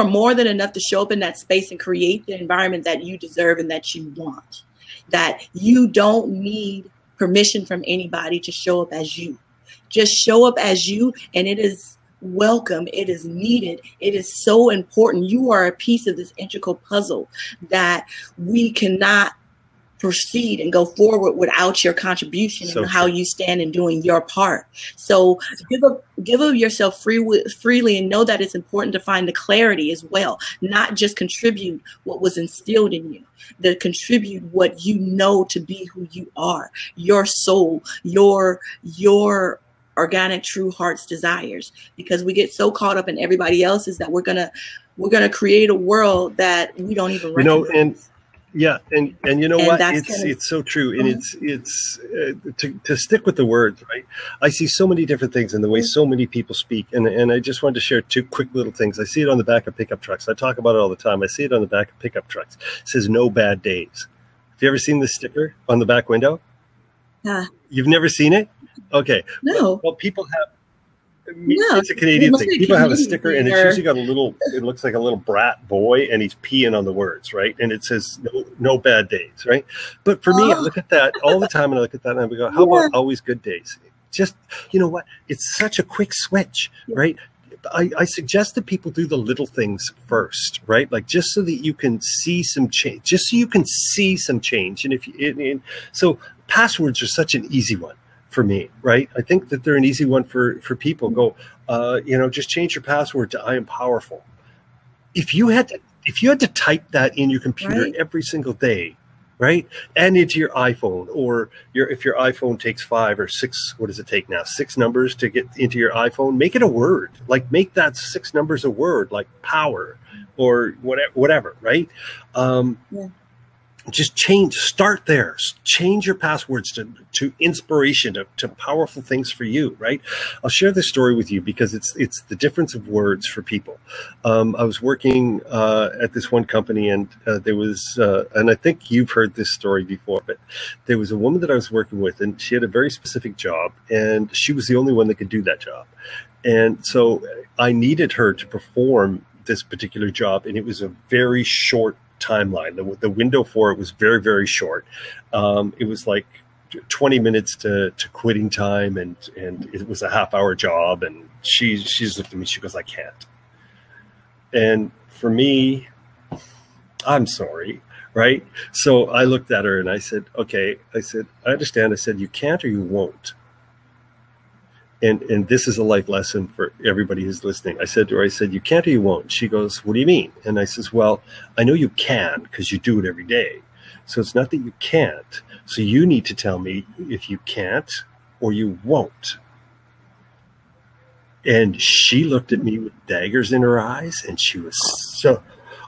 more than enough to show up in that space and create the environment that you deserve and that you want. That you don't need permission from anybody to show up as you. Just show up as you, and it is welcome. It is needed. It is so important. You are a piece of this integral puzzle that we cannot proceed and go forward without your contribution and how you stand in doing your part. So give of yourself freely, and know that it's important to find the clarity as well, not just contribute what was instilled in you, to contribute what you know to be who you are, your soul, your organic true heart's desires, because we get so caught up in everybody else's that we're gonna create a world that we don't even recognize. Yeah, and you know what? It's so true, and it's to stick with the words, right? I see so many different things in the way so many people speak, and I just wanted to share two quick little things. I see it on the back of pickup trucks. I talk about it all the time. I see it on the back of pickup trucks. It says "No bad days." Have you ever seen this sticker on the back window? You've never seen it? Okay. No. Well, people have. It's a Canadian thing. People have a sticker, and it's usually got it looks like a little brat boy, and he's peeing on the words, right? And it says no bad days, right? But for me, I look at that all the time, and I look at that, and I go, how about always good days? Just, you know what? It's such a quick switch, right? I suggest that people do the little things first, right? Like, just so that you can see some change, And so passwords are such an easy one for me, right? I think that they're an easy one for people. Go, just change your password to "I am powerful." If you had to type that in your computer every single day, right, and into your iPhone, or if your iPhone takes 5 or 6, what does it take now? 6 numbers to get into your iPhone. Make it a word. Like, make that 6 numbers a word, like power or whatever, right? just start there, change your passwords to inspiration, to powerful things for you, right? I'll share this story with you because it's the difference of words for people. I was working at this one company, and there was, and I think you've heard this story before, but there was a woman that I was working with, and she had a very specific job, and she was the only one that could do that job. And so I needed her to perform this particular job, and it was a very short timeline. The window for it was very, very short. It was like 20 minutes to quitting time, and it was a half-hour job. And she's looked at me, she goes, I can't. And for me, I'm sorry, right? So I looked at her and I said, okay, I said, I understand. I said, you can't or you won't. And this is a life lesson for everybody who's listening. I said to her, I said, you can't or you won't. She goes, what do you mean? And I says, well, I know you can because you do it every day. So it's not that you can't. So you need to tell me if you can't or you won't. And she looked at me with daggers in her eyes, and she was so,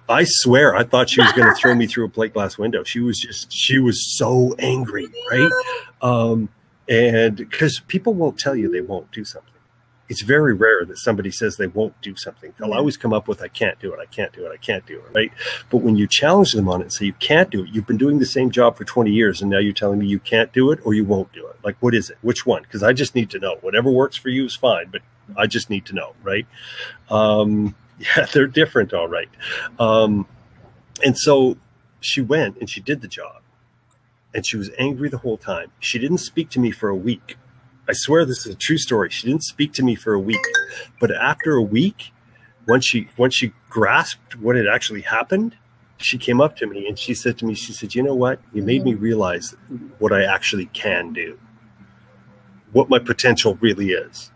I swear, I thought she was going to throw me through a plate glass window. She was so angry, right? And because people won't tell you they won't do something. It's very rare that somebody says they won't do something. They'll always come up with, I can't do it, I can't do it, I can't do it, right? But when you challenge them on it and say you can't do it, you've been doing the same job for 20 years, and now you're telling me you can't do it or you won't do it. Like, what is it? Which one? Because I just need to know. Whatever works for you is fine, but I just need to know, right? Yeah, they're different, all right. And so she went and she did the job. And she was angry the whole time. She didn't speak to me for a week. I swear this is a true story. She didn't speak to me for a week. But after a week, once she grasped what had actually happened, she came up to me and she said to me, she said, you know what? You made me realize what I actually can do, what my potential really is.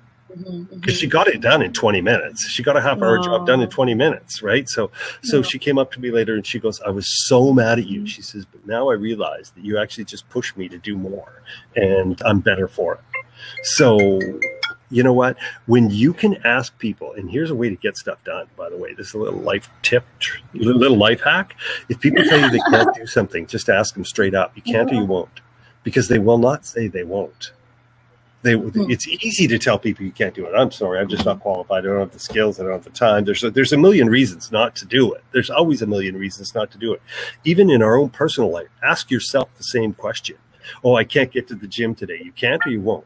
Because she got it done in 20 minutes. She got a half-hour job done in 20 minutes, right? So she came up to me later and she goes, I was so mad at you. She says, but now I realize that you actually just pushed me to do more, and I'm better for it. So you know what? When you can ask people, and here's a way to get stuff done, by the way, this is a little life tip, little life hack. If people tell you they can't do something, just ask them straight up. You can't or you won't, because they will not say they won't. It's easy to tell people you can't do it. I'm sorry, I'm just not qualified. I don't have the skills. I don't have the time. There's a million reasons not to do it. There's always a million reasons not to do it. Even in our own personal life, ask yourself the same question. Oh, I can't get to the gym today. You can't or you won't?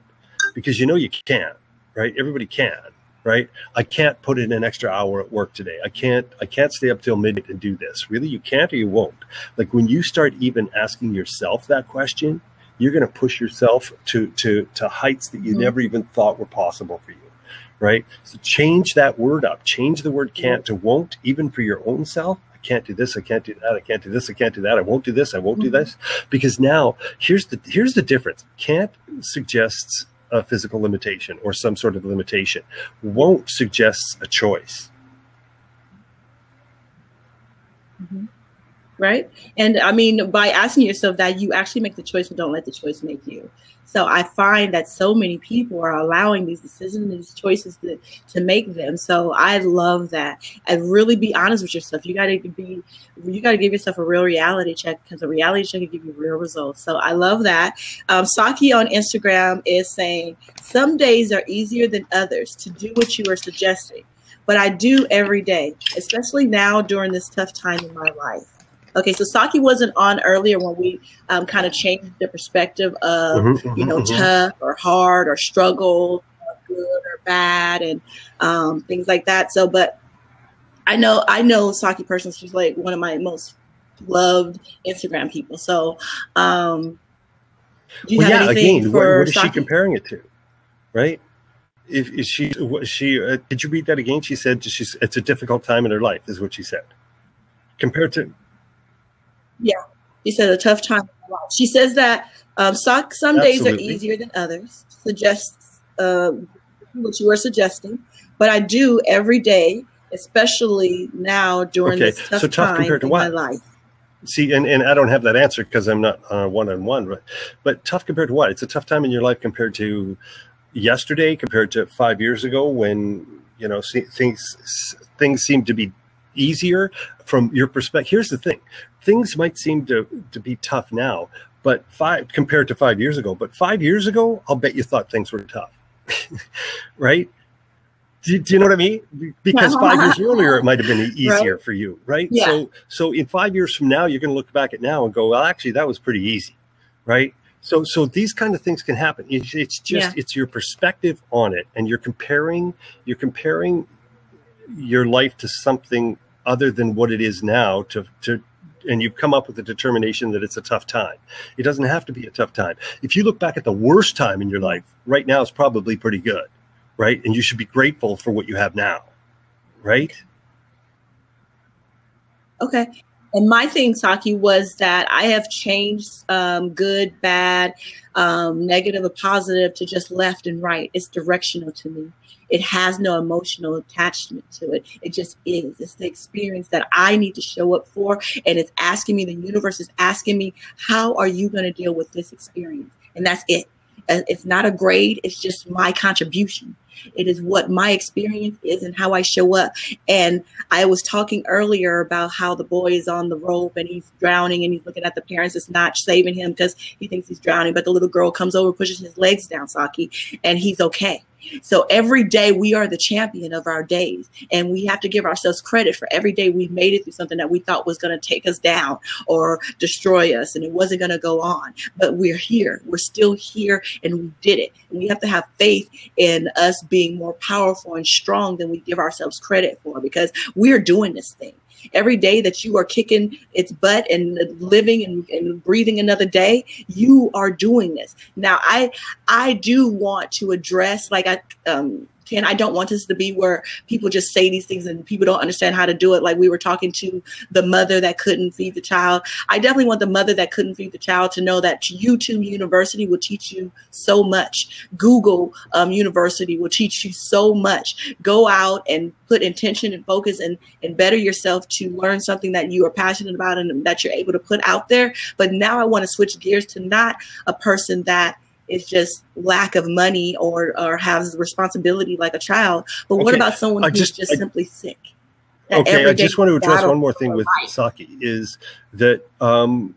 Because you know you can, right? Everybody can, right? I can't put in an extra hour at work today. I can't stay up till midnight and do this. Really, you can't or you won't? Like, when you start even asking yourself that question, you're going to push yourself to heights that you never even thought were possible for you, right? So change that word up. Change the word can't to won't, even for your own self. I can't do this. I can't do that. I can't do this. I can't do that. I won't do this. I won't do this. Because now here's the difference. Can't suggests a physical limitation or some sort of limitation. Won't suggests a choice. Right? And I mean, by asking yourself that, you actually make the choice, but don't let the choice make you. So I find that so many people are allowing these decisions and these choices to make them. So I love that. And really be honest with yourself. You got to give yourself a real reality check, because a reality check will give you real results. So I love that. Saki on Instagram is saying, some days are easier than others to do what you are suggesting, but I do every day, especially now during this tough time in my life. Okay, so Saki wasn't on earlier when we kind of changed the perspective of, tough or hard or struggle, or good or bad, and things like that. So, but I know Saki personally. She's like one of my most loved Instagram people. So, do you have anything for what is Saki? she comparing it to, right? Is she did you read that again? She said it's a difficult time in her life, is what she said. Compared to. Yeah, she said a tough time. She says that some days are easier than others. Suggests what you are suggesting, but I do every day, especially now during this tough time in my life. See, and I don't have that answer because I'm not one-on-one, but tough compared to what? It's a tough time in your life compared to yesterday, compared to 5 years ago, when things seem to be easier from your perspective. Here's the thing. things might seem to be tough now, but compared to 5 years ago. But 5 years ago, I'll bet you thought things were tough, right? Do you know what I mean? Because 5 years earlier, it might have been easier for you, right? Yeah. So in 5 years from now, you're going to look back at now and go, well, actually, that was pretty easy, right? So these kind of things can happen. It's just it's your perspective on it, and you're comparing your life to something other than what it is now and you've come up with the determination that it's a tough time. It doesn't have to be a tough time. If you look back at the worst time in your life, right now is probably pretty good, right? And you should be grateful for what you have now, right? Okay. And my thing, Saki, was that I have changed good, bad, negative, or positive to just left and right. It's directional to me. It has no emotional attachment to it. It just is. It's the experience that I need to show up for. And it's asking me, the universe is asking me, how are you going to deal with this experience? And that's it. It's not a grade. It's just my contribution. It is what my experience is and how I show up. And I was talking earlier about how the boy is on the rope and he's drowning and he's looking at the parents. It's not saving him because he thinks he's drowning. But the little girl comes over, pushes his legs down, Saki, and he's okay. So every day we are the champion of our days, and we have to give ourselves credit for every day we made it through something that we thought was going to take us down or destroy us, and it wasn't going to go on. But we're here. We're still here, and we did it. And we have to have faith in us being more powerful and strong than we give ourselves credit for, because we're doing this thing. Every day that you are kicking its butt and living and breathing another day, you are doing this. Now, I do want to address, like Ken, I don't want this to be where people just say these things and people don't understand how to do it. Like we were talking to the mother that couldn't feed the child. I definitely want the mother that couldn't feed the child to know that YouTube University will teach you so much. Google University will teach you so much. Go out and put intention and focus and better yourself to learn something that you are passionate about and that you're able to put out there. But now I want to switch gears to not a person that is just lack of money or has responsibility like a child. But what about someone who's just simply sick? Okay, I just want to address one more thing with Saki, is that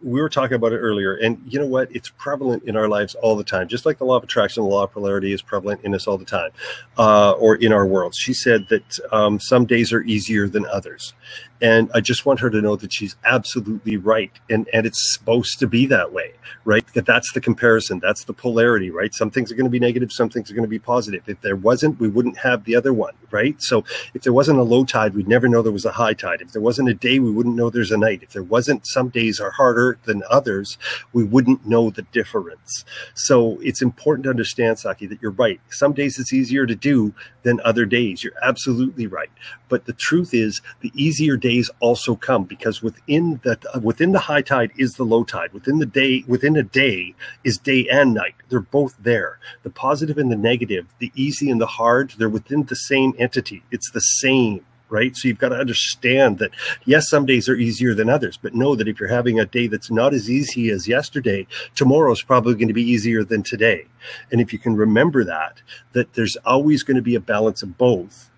we were talking about it earlier, and you know what? It's prevalent in our lives all the time, just like the law of attraction, the law of polarity is prevalent in us all the time, or in our world. She said that some days are easier than others. And I just want her to know that she's absolutely right. And it's supposed to be that way, right? That's the comparison. That's the polarity, right? Some things are going to be negative. Some things are going to be positive. If there wasn't, we wouldn't have the other one, right? So if there wasn't a low tide, we'd never know there was a high tide. If there wasn't a day, we wouldn't know there's a night. If there wasn't, some days are harder than others, we wouldn't know the difference. So it's important to understand, Saki, that you're right. Some days it's easier to do than other days. You're absolutely right. But the truth is, the easier days also come, because within the high tide is the low tide. Within a day is day and night. They're both there. The positive and the negative, the easy and the hard, they're within the same entity. It's the same, right? So you've got to understand that, yes, some days are easier than others, but know that if you're having a day that's not as easy as yesterday, tomorrow is probably going to be easier than today. And if you can remember that there's always going to be a balance of both,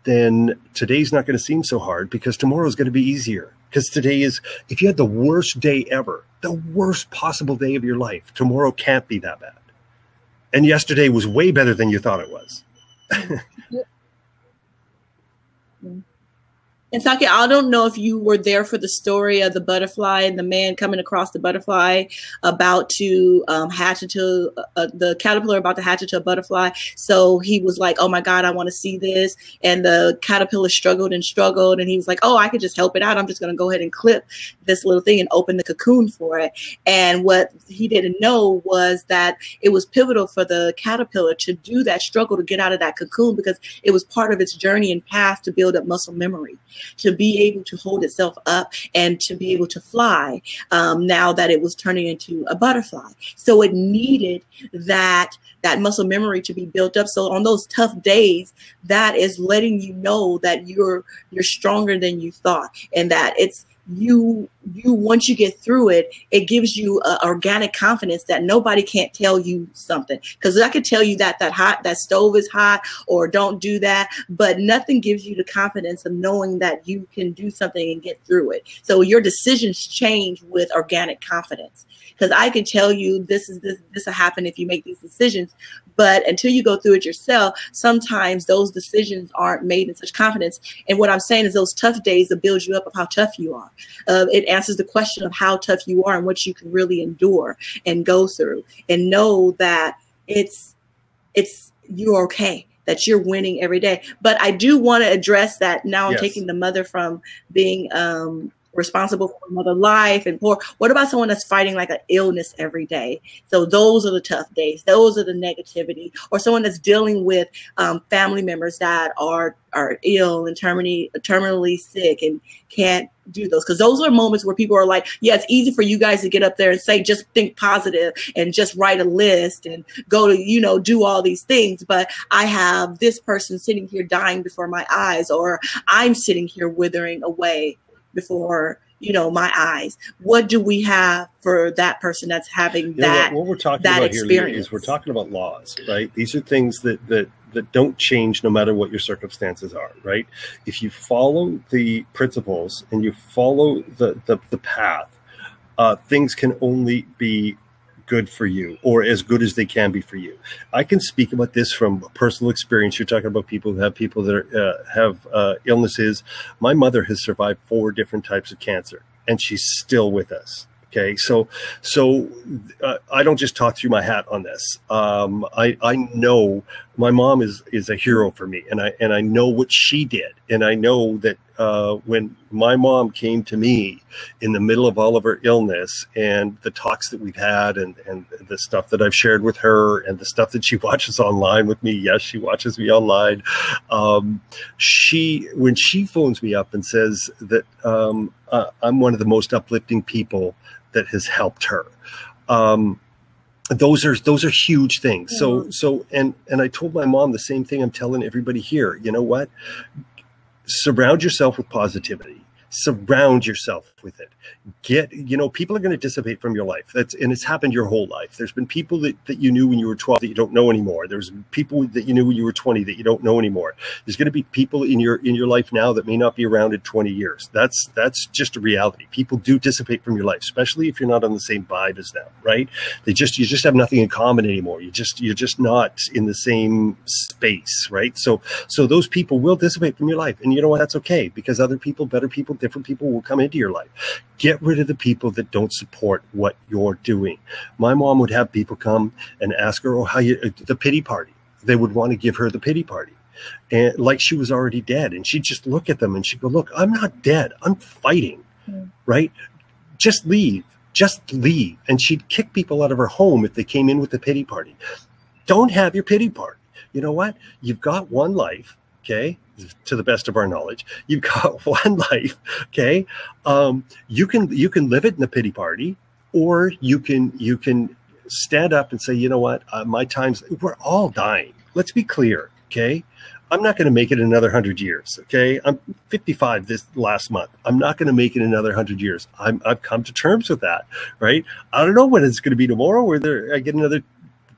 then today's not going to seem so hard, because tomorrow is going to be easier. Because today is, if you had the worst day ever, the worst possible day of your life, tomorrow can't be that bad. And yesterday was way better than you thought it was. And Saki, I don't know if you were there for the story of the butterfly and the man coming across the butterfly about to hatch into the caterpillar about to hatch into a butterfly. So he was like, oh my God, I want to see this. And the caterpillar struggled and struggled. And he was like, oh, I could just help it out. I'm just going to go ahead and clip this little thing and open the cocoon for it. And what he didn't know was that it was pivotal for the caterpillar to do that struggle to get out of that cocoon, because it was part of its journey and path to build up muscle memory, to be able to hold itself up and to be able to fly, now that it was turning into a butterfly. So it needed that muscle memory to be built up. So on those tough days, that is letting you know that you're stronger than you thought, and that it's you once you get through it, it gives you organic confidence that nobody can't tell you something. Because I could tell you that that stove is hot, or don't do that, but nothing gives you the confidence of knowing that you can do something and get through it. So your decisions change with organic confidence. Because I can tell you this will happen if you make these decisions, but until you go through it yourself, sometimes those decisions aren't made in such confidence. And what I'm saying is those tough days that build you up of how tough you are. It answers the question of how tough you are and what you can really endure and go through, and know that it's you're okay, that you're winning every day. But I do want to address that now. I'm taking the mother from being responsible for another life and poor. What about someone that's fighting like an illness every day? So those are the tough days. Those are the negativity. Or someone that's dealing with family members that are ill and terminally sick and can't do those. Because those are moments where people are like, yeah, it's easy for you guys to get up there and say, just think positive and just write a list and go to, do all these things. But I have this person sitting here dying before my eyes, or I'm sitting here withering away before my eyes. What do we have for that person that's having that? What we're talking about here, Leah, is we're talking about laws, right? These are things that don't change no matter what your circumstances are, right? If you follow the principles and you follow the path, things can only be good for you, or as good as they can be for you. I can speak about this from personal experience. You're talking about people that have illnesses. My mother has survived 4 different types of cancer, and she's still with us. Okay, so I don't just talk through my hat on this. I know my mom is a hero for me, and I know what she did, and I know that when my mom came to me in the middle of all of her illness and the talks that we've had and the stuff that I've shared with her and the stuff that she watches online with me. Yes, she watches me online. When she phones me up and says that I'm one of the most uplifting people that has helped her. Those are huge things. Yeah. So I told my mom the same thing I'm telling everybody here. You know what? Surround yourself with positivity. Surround yourself with it. People are going to dissipate from your life. And it's happened your whole life. There's been people that you knew when you were 12 that you don't know anymore. There's people that you knew when you were 20 that you don't know anymore. There's going to be people in your life now that may not be around in 20 years. That's just a reality. People do dissipate from your life, especially if you're not on the same vibe as them, right? You just have nothing in common anymore. You're just not in the same space, right? So those people will dissipate from your life. And you know what? That's okay, because other people, better people, different people will come into your life. Get rid of the people that don't support what you're doing. My mom would have people come and ask her, the pity party. They would want to give her the pity party. And like she was already dead. And she'd just look at them and she'd go, look, I'm not dead. I'm fighting, right? Just leave. And she'd kick people out of her home if they came in with the pity party. Don't have your pity party. You know what? You've got one life, okay? To the best of our knowledge, you've got one life. Okay. You can live it in the pity party, or you can stand up and say, you know what, my time's, we're all dying. Let's be clear. Okay. I'm not going to make it another 100 years. Okay. I'm 55 this last month. I'm not going to make it another 100 years. I've come to terms with that. Right. I don't know what it's going to be tomorrow, whether I get another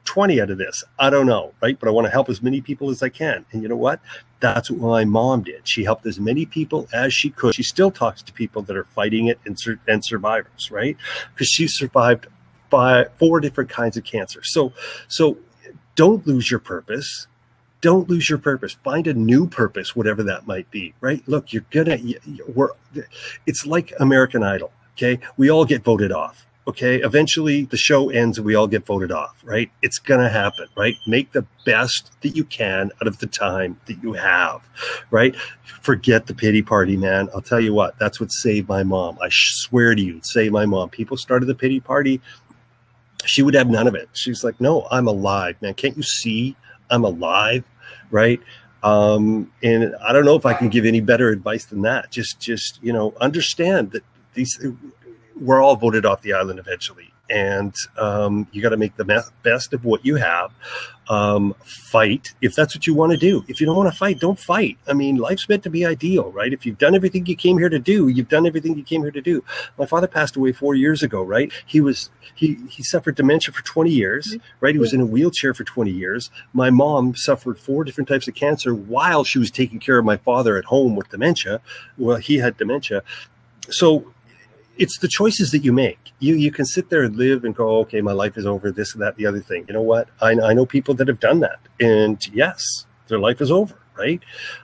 20 out of this. I don't know, right? But I want to help as many people as I can. And you know what? That's what my mom did. She helped as many people as she could. She still talks to people that are fighting it and survivors, right? Because she survived 4 different kinds of cancer. So don't lose your purpose. Don't lose your purpose. Find a new purpose, whatever that might be, right? Look, it's like American Idol, okay? We all get voted off. Okay, eventually the show ends and we all get voted off, right? It's going to happen, right? Make the best that you can out of the time that you have, right? Forget the pity party, man. I'll tell you what, that's what saved my mom. I swear to you, it saved my mom. People started the pity party. She would have none of it. She's like, no, I'm alive, man. Can't you see I'm alive, right? And I don't know if I can give any better advice than that. Just understand that we're all voted off the island eventually. and you got to make the best of what you have. Fight if that's what you want to do. If you don't want to fight, don't fight. I mean, life's meant to be ideal, right? If you've done everything you came here to do, you've done everything you came here to do. My father passed away 4 years ago, right? He suffered dementia for 20 years, right? He was in a wheelchair for 20 years. My mom suffered 4 different types of cancer while she was taking care of my father at home with dementia. Well, he had dementia. So it's the choices that you make. You can sit there and live and go, okay, my life is over, this and that, the other thing. You know what? I know people that have done that. And yes, their life is over, right?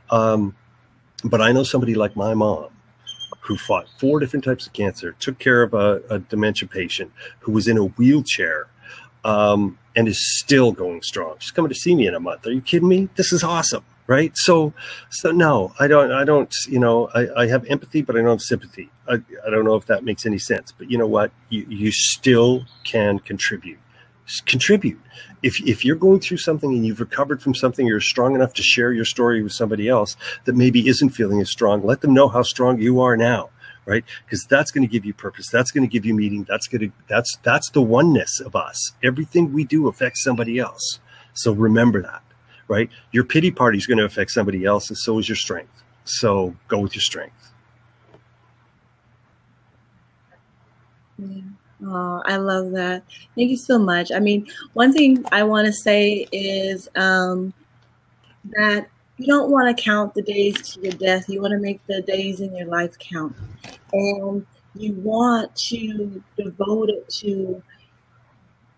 But I know somebody like my mom who fought 4 different types of cancer, took care of a dementia patient who was in a wheelchair, and is still going strong. She's coming to see me in a month. Are you kidding me? This is awesome. Right. So no, I don't, you know, I have empathy, but I don't have sympathy. I don't know if that makes any sense, but you know what? You still can contribute. If you're going through something and you've recovered from something, you're strong enough to share your story with somebody else that maybe isn't feeling as strong. Let them know how strong you are now. Right. Because that's going to give you purpose. That's going to give you meaning. That's the oneness of us. Everything we do affects somebody else. So remember that. Right? Your pity party is going to affect somebody else, and so is your strength. So go with your strength. Oh, I love that. Thank you so much. I mean, one thing I want to say is that you don't want to count the days to your death. You want to make the days in your life count. And you want to devote it to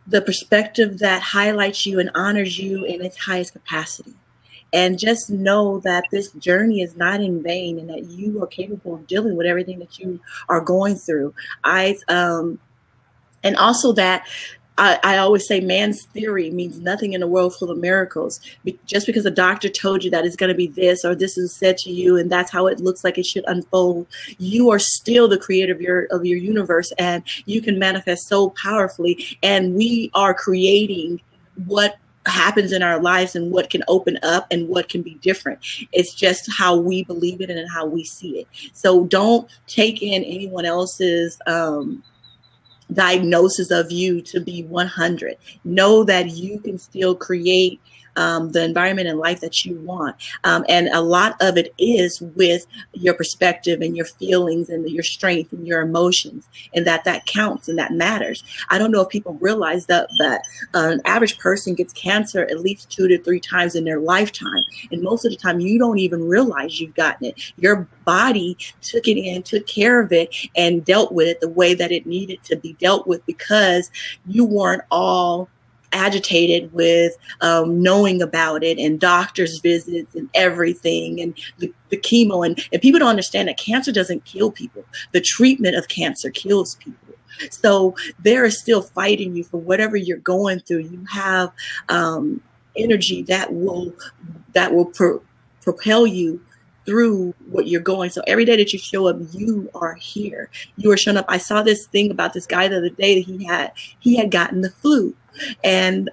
the perspective that highlights you and honors you in its highest capacity. And just know that this journey is not in vain and that you are capable of dealing with everything that you are going through. And also that I always say man's theory means nothing in a world full of miracles. Just because a doctor told you that it's going to be this or this is said to you and that's how it looks like it should unfold, you are still the creator of your universe, and you can manifest so powerfully. And we are creating what happens in our lives and what can open up and what can be different. It's just how we believe it and how we see it. So don't take in anyone else's diagnosis of you to be 100. Know that you can still create the environment and life that you want. And a lot of it is with your perspective and your feelings and your strength and your emotions, and that counts and that matters. I don't know if people realize that an average person gets cancer at least 2 to 3 times in their lifetime. And most of the time you don't even realize you've gotten it. Your body took it in, took care of it, and dealt with it the way that it needed to be dealt with, because you weren't all agitated with knowing about it and doctor's visits and everything and the chemo. And people don't understand that cancer doesn't kill people. The treatment of cancer kills people. So there is still fighting you for whatever you're going through. You have energy that will propel you through what you're going. So every day that you show up, you are here. You are showing up. I saw this thing about this guy the other day that he had gotten the flu. And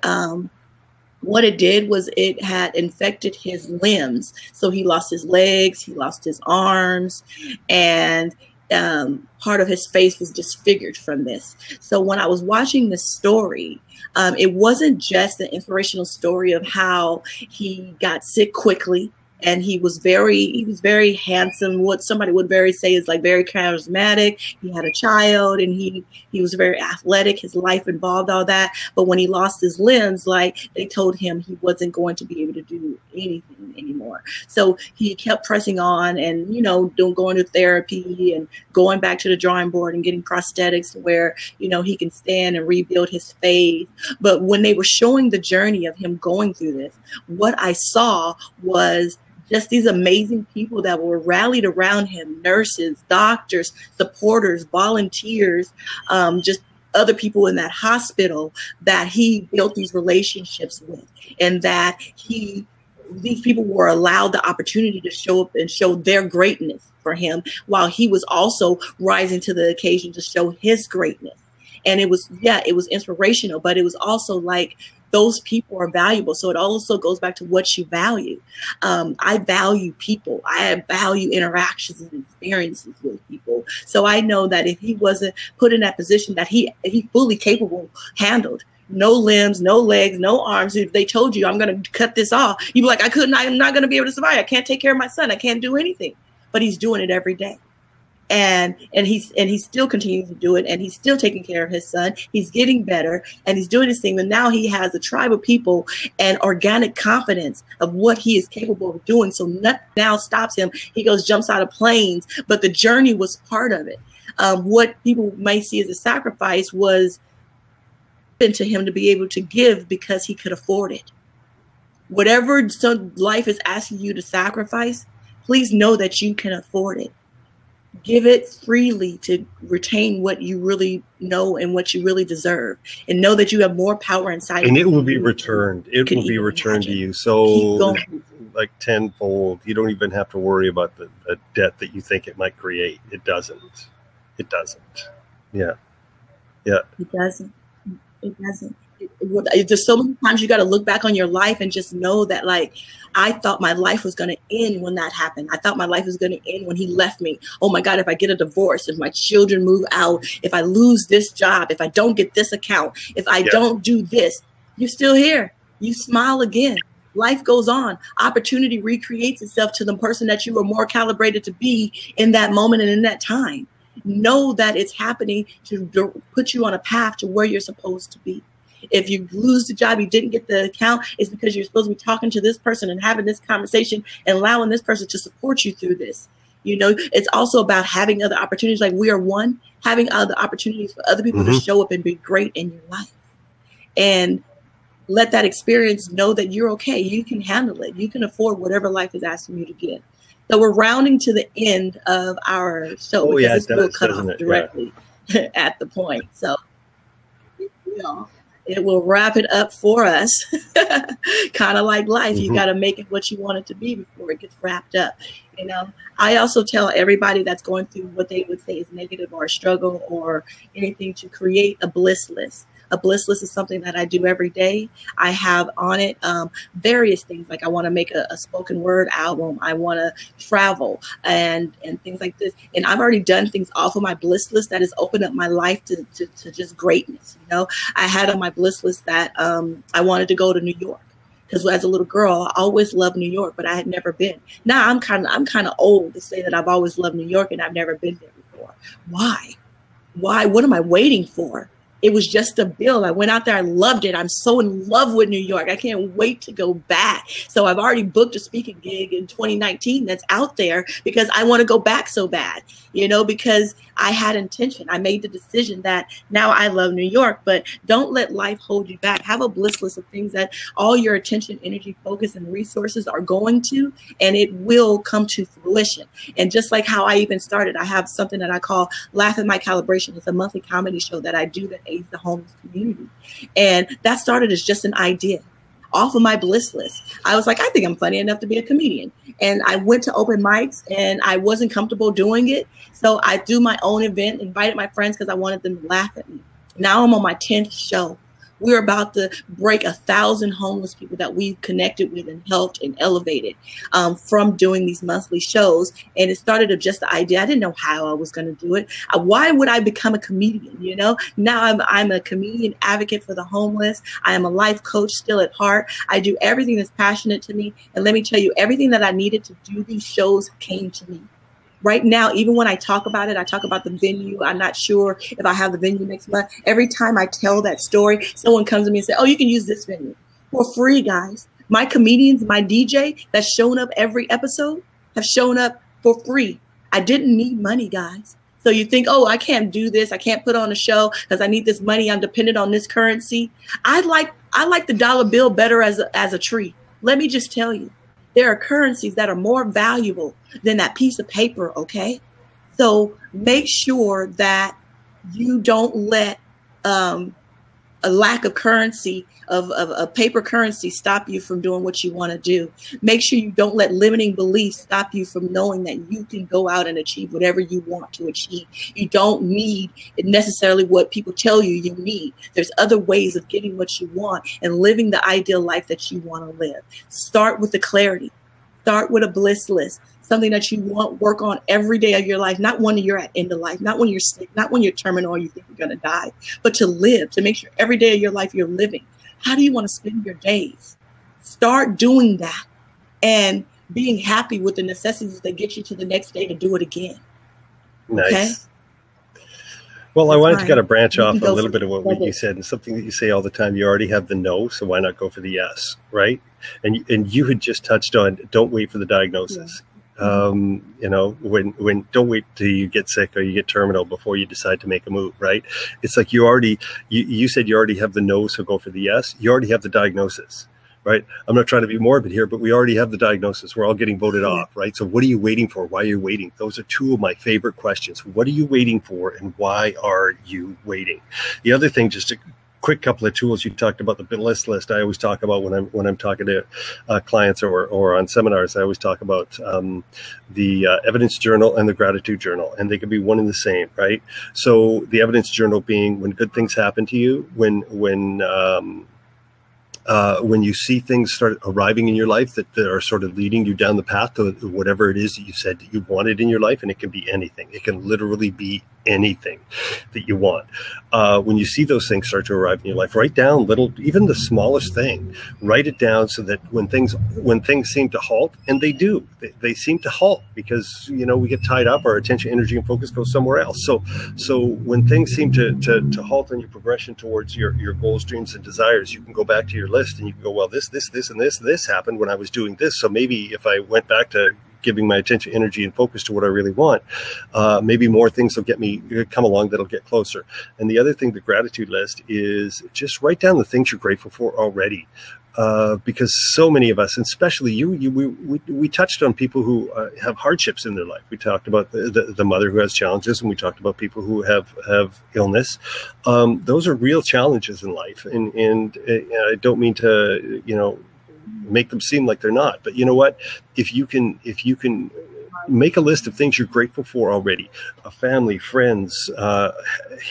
what it did was it had infected his limbs. So he lost his legs, he lost his arms, and part of his face was disfigured from this. So when I was watching this story, it wasn't just an inspirational story of how he got sick quickly. And he was very handsome. What somebody would say is like very charismatic. He had a child and he was very athletic. His life involved all that. But when he lost his limbs, like they told him he wasn't going to be able to do anything anymore. So he kept pressing on and, going to therapy and going back to the drawing board and getting prosthetics to where, he can stand and rebuild his faith. But when they were showing the journey of him going through this, what I saw was just these amazing people that were rallied around him, nurses, doctors, supporters, volunteers, just other people in that hospital that he built these relationships with, and that these people were allowed the opportunity to show up and show their greatness for him while he was also rising to the occasion to show his greatness. And it was, yeah, it was inspirational, but it was also like, those people are valuable. So it also goes back to what you value. I value people. I value interactions and experiences with people. So I know that if he wasn't put in that position that he fully capable handled, no limbs, no legs, no arms. If they told you, I'm going to cut this off, you'd be like, I'm not going to be able to survive. I can't take care of my son. I can't do anything. But he's doing it every day. And he's still continuing to do it, and he's still taking care of his son. He's getting better, and he's doing his thing. And now he has a tribe of people and organic confidence of what he is capable of doing. So nothing now stops him. He goes, jumps out of planes, but the journey was part of it. What people may see as a sacrifice was to him to be able to give because he could afford it. Whatever life is asking you to sacrifice, please know that you can afford it. Give it freely to retain what you really know and what you really deserve, and know that you have more power inside. And it will be returned. It will be returned to you. So like tenfold. You don't even have to worry about the debt that you think it might create. It doesn't. It doesn't. Yeah. Yeah. It doesn't. It doesn't. There's so many times you got to look back on your life and just know that, like, I thought my life was going to end when that happened. I thought my life was going to end when he left me. Oh my God, if I get a divorce, if my children move out, if I lose this job, if I don't get this account, if I don't do this, you're still here. You smile again. Life goes on. Opportunity recreates itself to the person that you were more calibrated to be in that moment and in that time. Know that it's happening to put you on a path to where you're supposed to be. If you lose the job, you didn't get the account, it's because you're supposed to be talking to this person and having this conversation and allowing this person to support you through this. You know, it's also about having other opportunities. Like, we are one, having other opportunities for other people to show up and be great in your life. And let that experience know that you're okay. You can handle it. You can afford whatever life is asking you to give. So we're rounding to the end of our show, because this will cut off directly at the point. So, you know, it will wrap it up for us. Kind of like life. You got to make it what you want it to be before it gets wrapped up. You know, I also tell everybody that's going through what they would say is negative or a struggle or anything to create a bliss list. A bliss list is something that I do every day. I have on it various things, like I want to make a spoken word album. I want to travel and things like this. And I've already done things off of my bliss list that has opened up my life to just greatness. You know, I had on my bliss list that I wanted to go to New York. Because as a little girl, I always loved New York, but I had never been. Now I'm kind of old to say that I've always loved New York and I've never been there before. Why? What am I waiting for? It was just a bill. I went out there. I loved it. I'm so in love with New York. I can't wait to go back. So I've already booked a speaking gig in 2019 that's out there because I want to go back so bad, you know, because I had intention. I made the decision that now I love New York, but don't let life hold you back. Have a bliss list of things that all your attention, energy, focus, and resources are going to, and it will come to fruition. And just like how I even started, I have something that I call Laugh at My Calibration. It's a monthly comedy show that I do that aids the homeless community. And that started as just an idea off of my bliss list. I was like, I think I'm funny enough to be a comedian. And I went to open mics and I wasn't comfortable doing it. So I do my own event, invited my friends because I wanted them to laugh at me. Now I'm on my 10th show. We're about to break 1,000 homeless people that we've connected with and helped and elevated from doing these monthly shows. And it started with just the idea. I didn't know how I was going to do it. Why would I become a comedian? You know, now I'm a comedian advocate for the homeless. I am a life coach still at heart. I do everything that's passionate to me. And let me tell you, everything that I needed to do these shows came to me. Right now, even when I talk about it, I talk about the venue. I'm not sure if I have the venue next month. Every time I tell that story, someone comes to me and says, oh, you can use this venue for free, guys. My comedians, my DJ that's shown up every episode have shown up for free. I didn't need money, guys. So you think, oh, I can't do this. I can't put on a show because I need this money. I'm dependent on this currency. I like the dollar bill better as a tree. Let me just tell you. There are currencies that are more valuable than that piece of paper, okay? So make sure that you don't let a lack of currency, of paper currency, stop you from doing what you want to do. Make sure you don't let limiting beliefs stop you from knowing that you can go out and achieve whatever you want to achieve. You don't need necessarily what people tell you you need. There's other ways of getting what you want and living the ideal life that you want to live. Start with the clarity. Start with a bliss list. Something that you want, work on every day of your life, not when you're at end of life, not when you're sick, not when you're terminal or you think you're going to die, but to live, to make sure every day of your life you're living. How do you want to spend your days? Start doing that and being happy with the necessities that get you to the next day to do it again. Nice. Okay? Well, I wanted to kind of branch off a little bit of what you said, and something that you say all the time. You already have the no, so why not go for the yes, right? And you had just touched on, don't wait for the diagnosis. Yeah. When don't wait till you get sick or you get terminal before you decide to make a move, right? It's like you said you already have the no, so go for the yes. You already have the diagnosis, right? I'm not trying to be morbid here, but we already have the diagnosis. We're all getting voted off, right? So what are you waiting for? Why are you waiting? Those are two of my favorite questions. What are you waiting for and why are you waiting? The other thing, just a quick couple of tools. You talked about the bliss list. I always talk about when I'm talking to clients or on seminars. I always talk about the evidence journal and the gratitude journal, and they can be one and the same, right? So the evidence journal being when good things happen to you, when you see things start arriving in your life that are sort of leading you down the path to whatever it is that you said that you wanted in your life, and it can be anything. It can literally be anything that you want. When you see those things start to arrive in your life, write down even the smallest thing. Write it down so that when things seem to halt, and they do, they seem to halt because we get tied up, our attention, energy, and focus goes somewhere else. So when things seem to halt on your progression towards your goals, dreams, and desires, you can go back to your list and you can go, well, this, and this happened when I was doing this. So maybe if I went back to giving my attention, energy, and focus to what I really want, maybe more things will come along that'll get closer. And the other thing, the gratitude list, is just write down the things you're grateful for already. Because so many of us, and especially we touched on people who have hardships in their life. We talked about the mother who has challenges, and we talked about people who have illness. Those are real challenges in life, and I don't mean to make them seem like they're not. But you know what? If you can make a list of things you're grateful for already, a family, friends,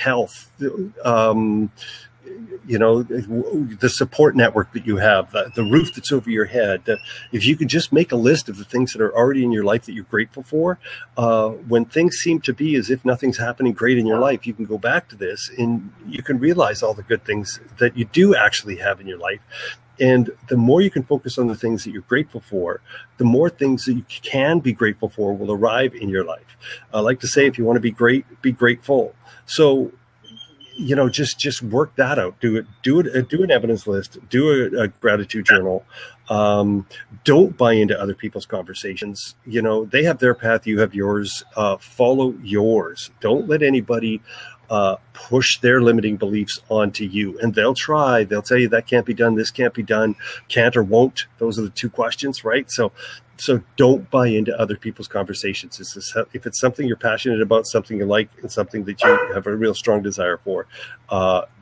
health, the support network that you have, the roof that's over your head. If you can just make a list of the things that are already in your life that you're grateful for, when things seem to be as if nothing's happening great in your life, you can go back to this and you can realize all the good things that you do actually have in your life. And the more you can focus on the things that you're grateful for, the more things that you can be grateful for will arrive in your life. I like to say, if you want to be great, be grateful. So, just work that out. Do an evidence list. Do a gratitude journal. Don't buy into other people's conversations. They have their path. You have yours. Follow yours. Don't let anybody push their limiting beliefs onto you. And they'll try. They'll tell you that can't be done. This can't be done. Can't or won't. Those are the two questions, right? So don't buy into other people's conversations. If it's something you're passionate about, something you like, and something that you have a real strong desire for,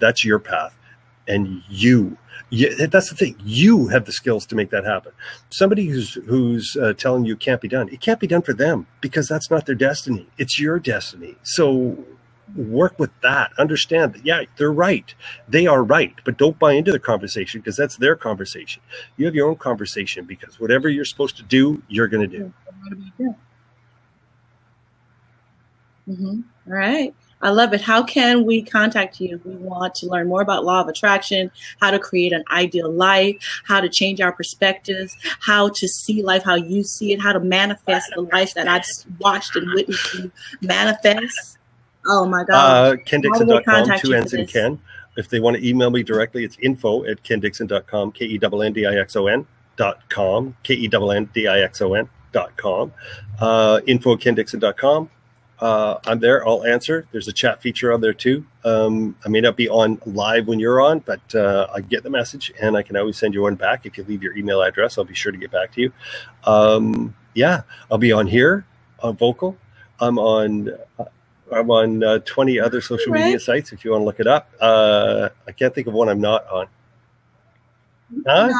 that's your path. And that's the thing. You have the skills to make that happen. Somebody who's telling you it can't be done for them, because that's not their destiny. It's your destiny. So work with that. Understand that, yeah, they're right. They are right. But don't buy into the conversation, because that's their conversation. You have your own conversation, because whatever you're supposed to do, you're going to do. Mm-hmm. All right. I love it. How can we contact you if we want to learn more about law of attraction, how to create an ideal life, how to change our perspectives, how to see life how you see it, how to manifest the life that I've watched and witnessed you manifest? Oh my God. KennDixon.com, 2 N's in Kenn. If they want to email me directly, it's info@KennDixon.com, KENNDIXON.com, KENNDIXON.com, info@KennDixon.com. I'm there. I'll answer. There's a chat feature on there too. I may not be on live when you're on, but I get the message, and I can always send you one back. If you leave your email address, I'll be sure to get back to you. I'll be on here on Vocal. I'm on I'm on 20 other social media sites if you want to look it up. I can't think of one I'm not on. Huh?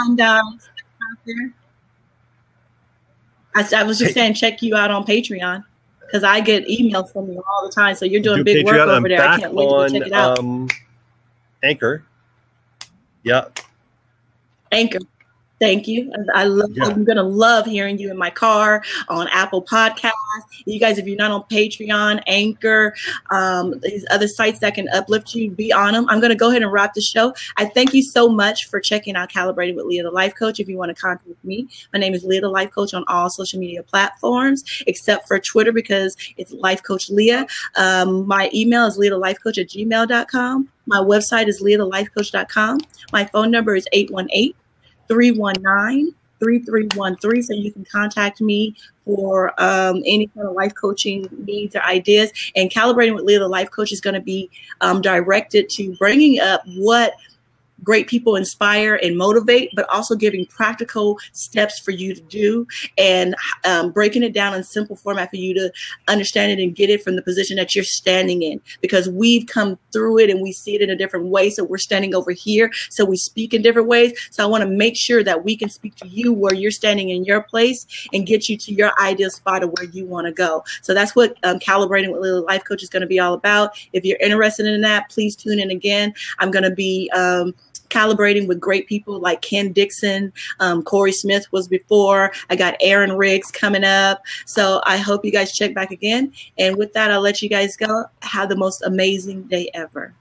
And, I was just saying, check you out on Patreon, because I get emails from you all the time. So you're doing big work over there. I can't wait to check it out. Anchor. Yeah. Anchor. Thank you. I'm going to love hearing you in my car, on Apple Podcasts. You guys, if you're not on Patreon, Anchor, these other sites that can uplift you, be on them. I'm going to go ahead and wrap the show. I thank you so much for checking out Calibrating with Leah, the Life Coach. If you want to contact me, my name is Leah, the Life Coach, on all social media platforms, except for Twitter, because it's Life Coach Leah. My email is leahthelifecoach@gmail.com. My website is leahthelifecoach.com. My phone number is 818-319-3313, so you can contact me for any kind of life coaching needs or ideas. And Calibrating with Leah, the Life Coach, is going to be directed to bringing up what great people inspire and motivate, but also giving practical steps for you to do, and breaking it down in simple format for you to understand it and get it from the position that you're standing in, because we've come through it and we see it in a different way. So we're standing over here, so we speak in different ways. So I want to make sure that we can speak to you where you're standing in your place and get you to your ideal spot of where you want to go. So that's what Calibrating with Leah, the Life Coach, is going to be all about. If you're interested in that, please tune in again. I'm going to be calibrating with great people like Kenn, Dixon, Corey Smith was before. I got Aaron Riggs coming up. So I hope you guys check back again. And with that, I'll let you guys go. Have the most amazing day ever.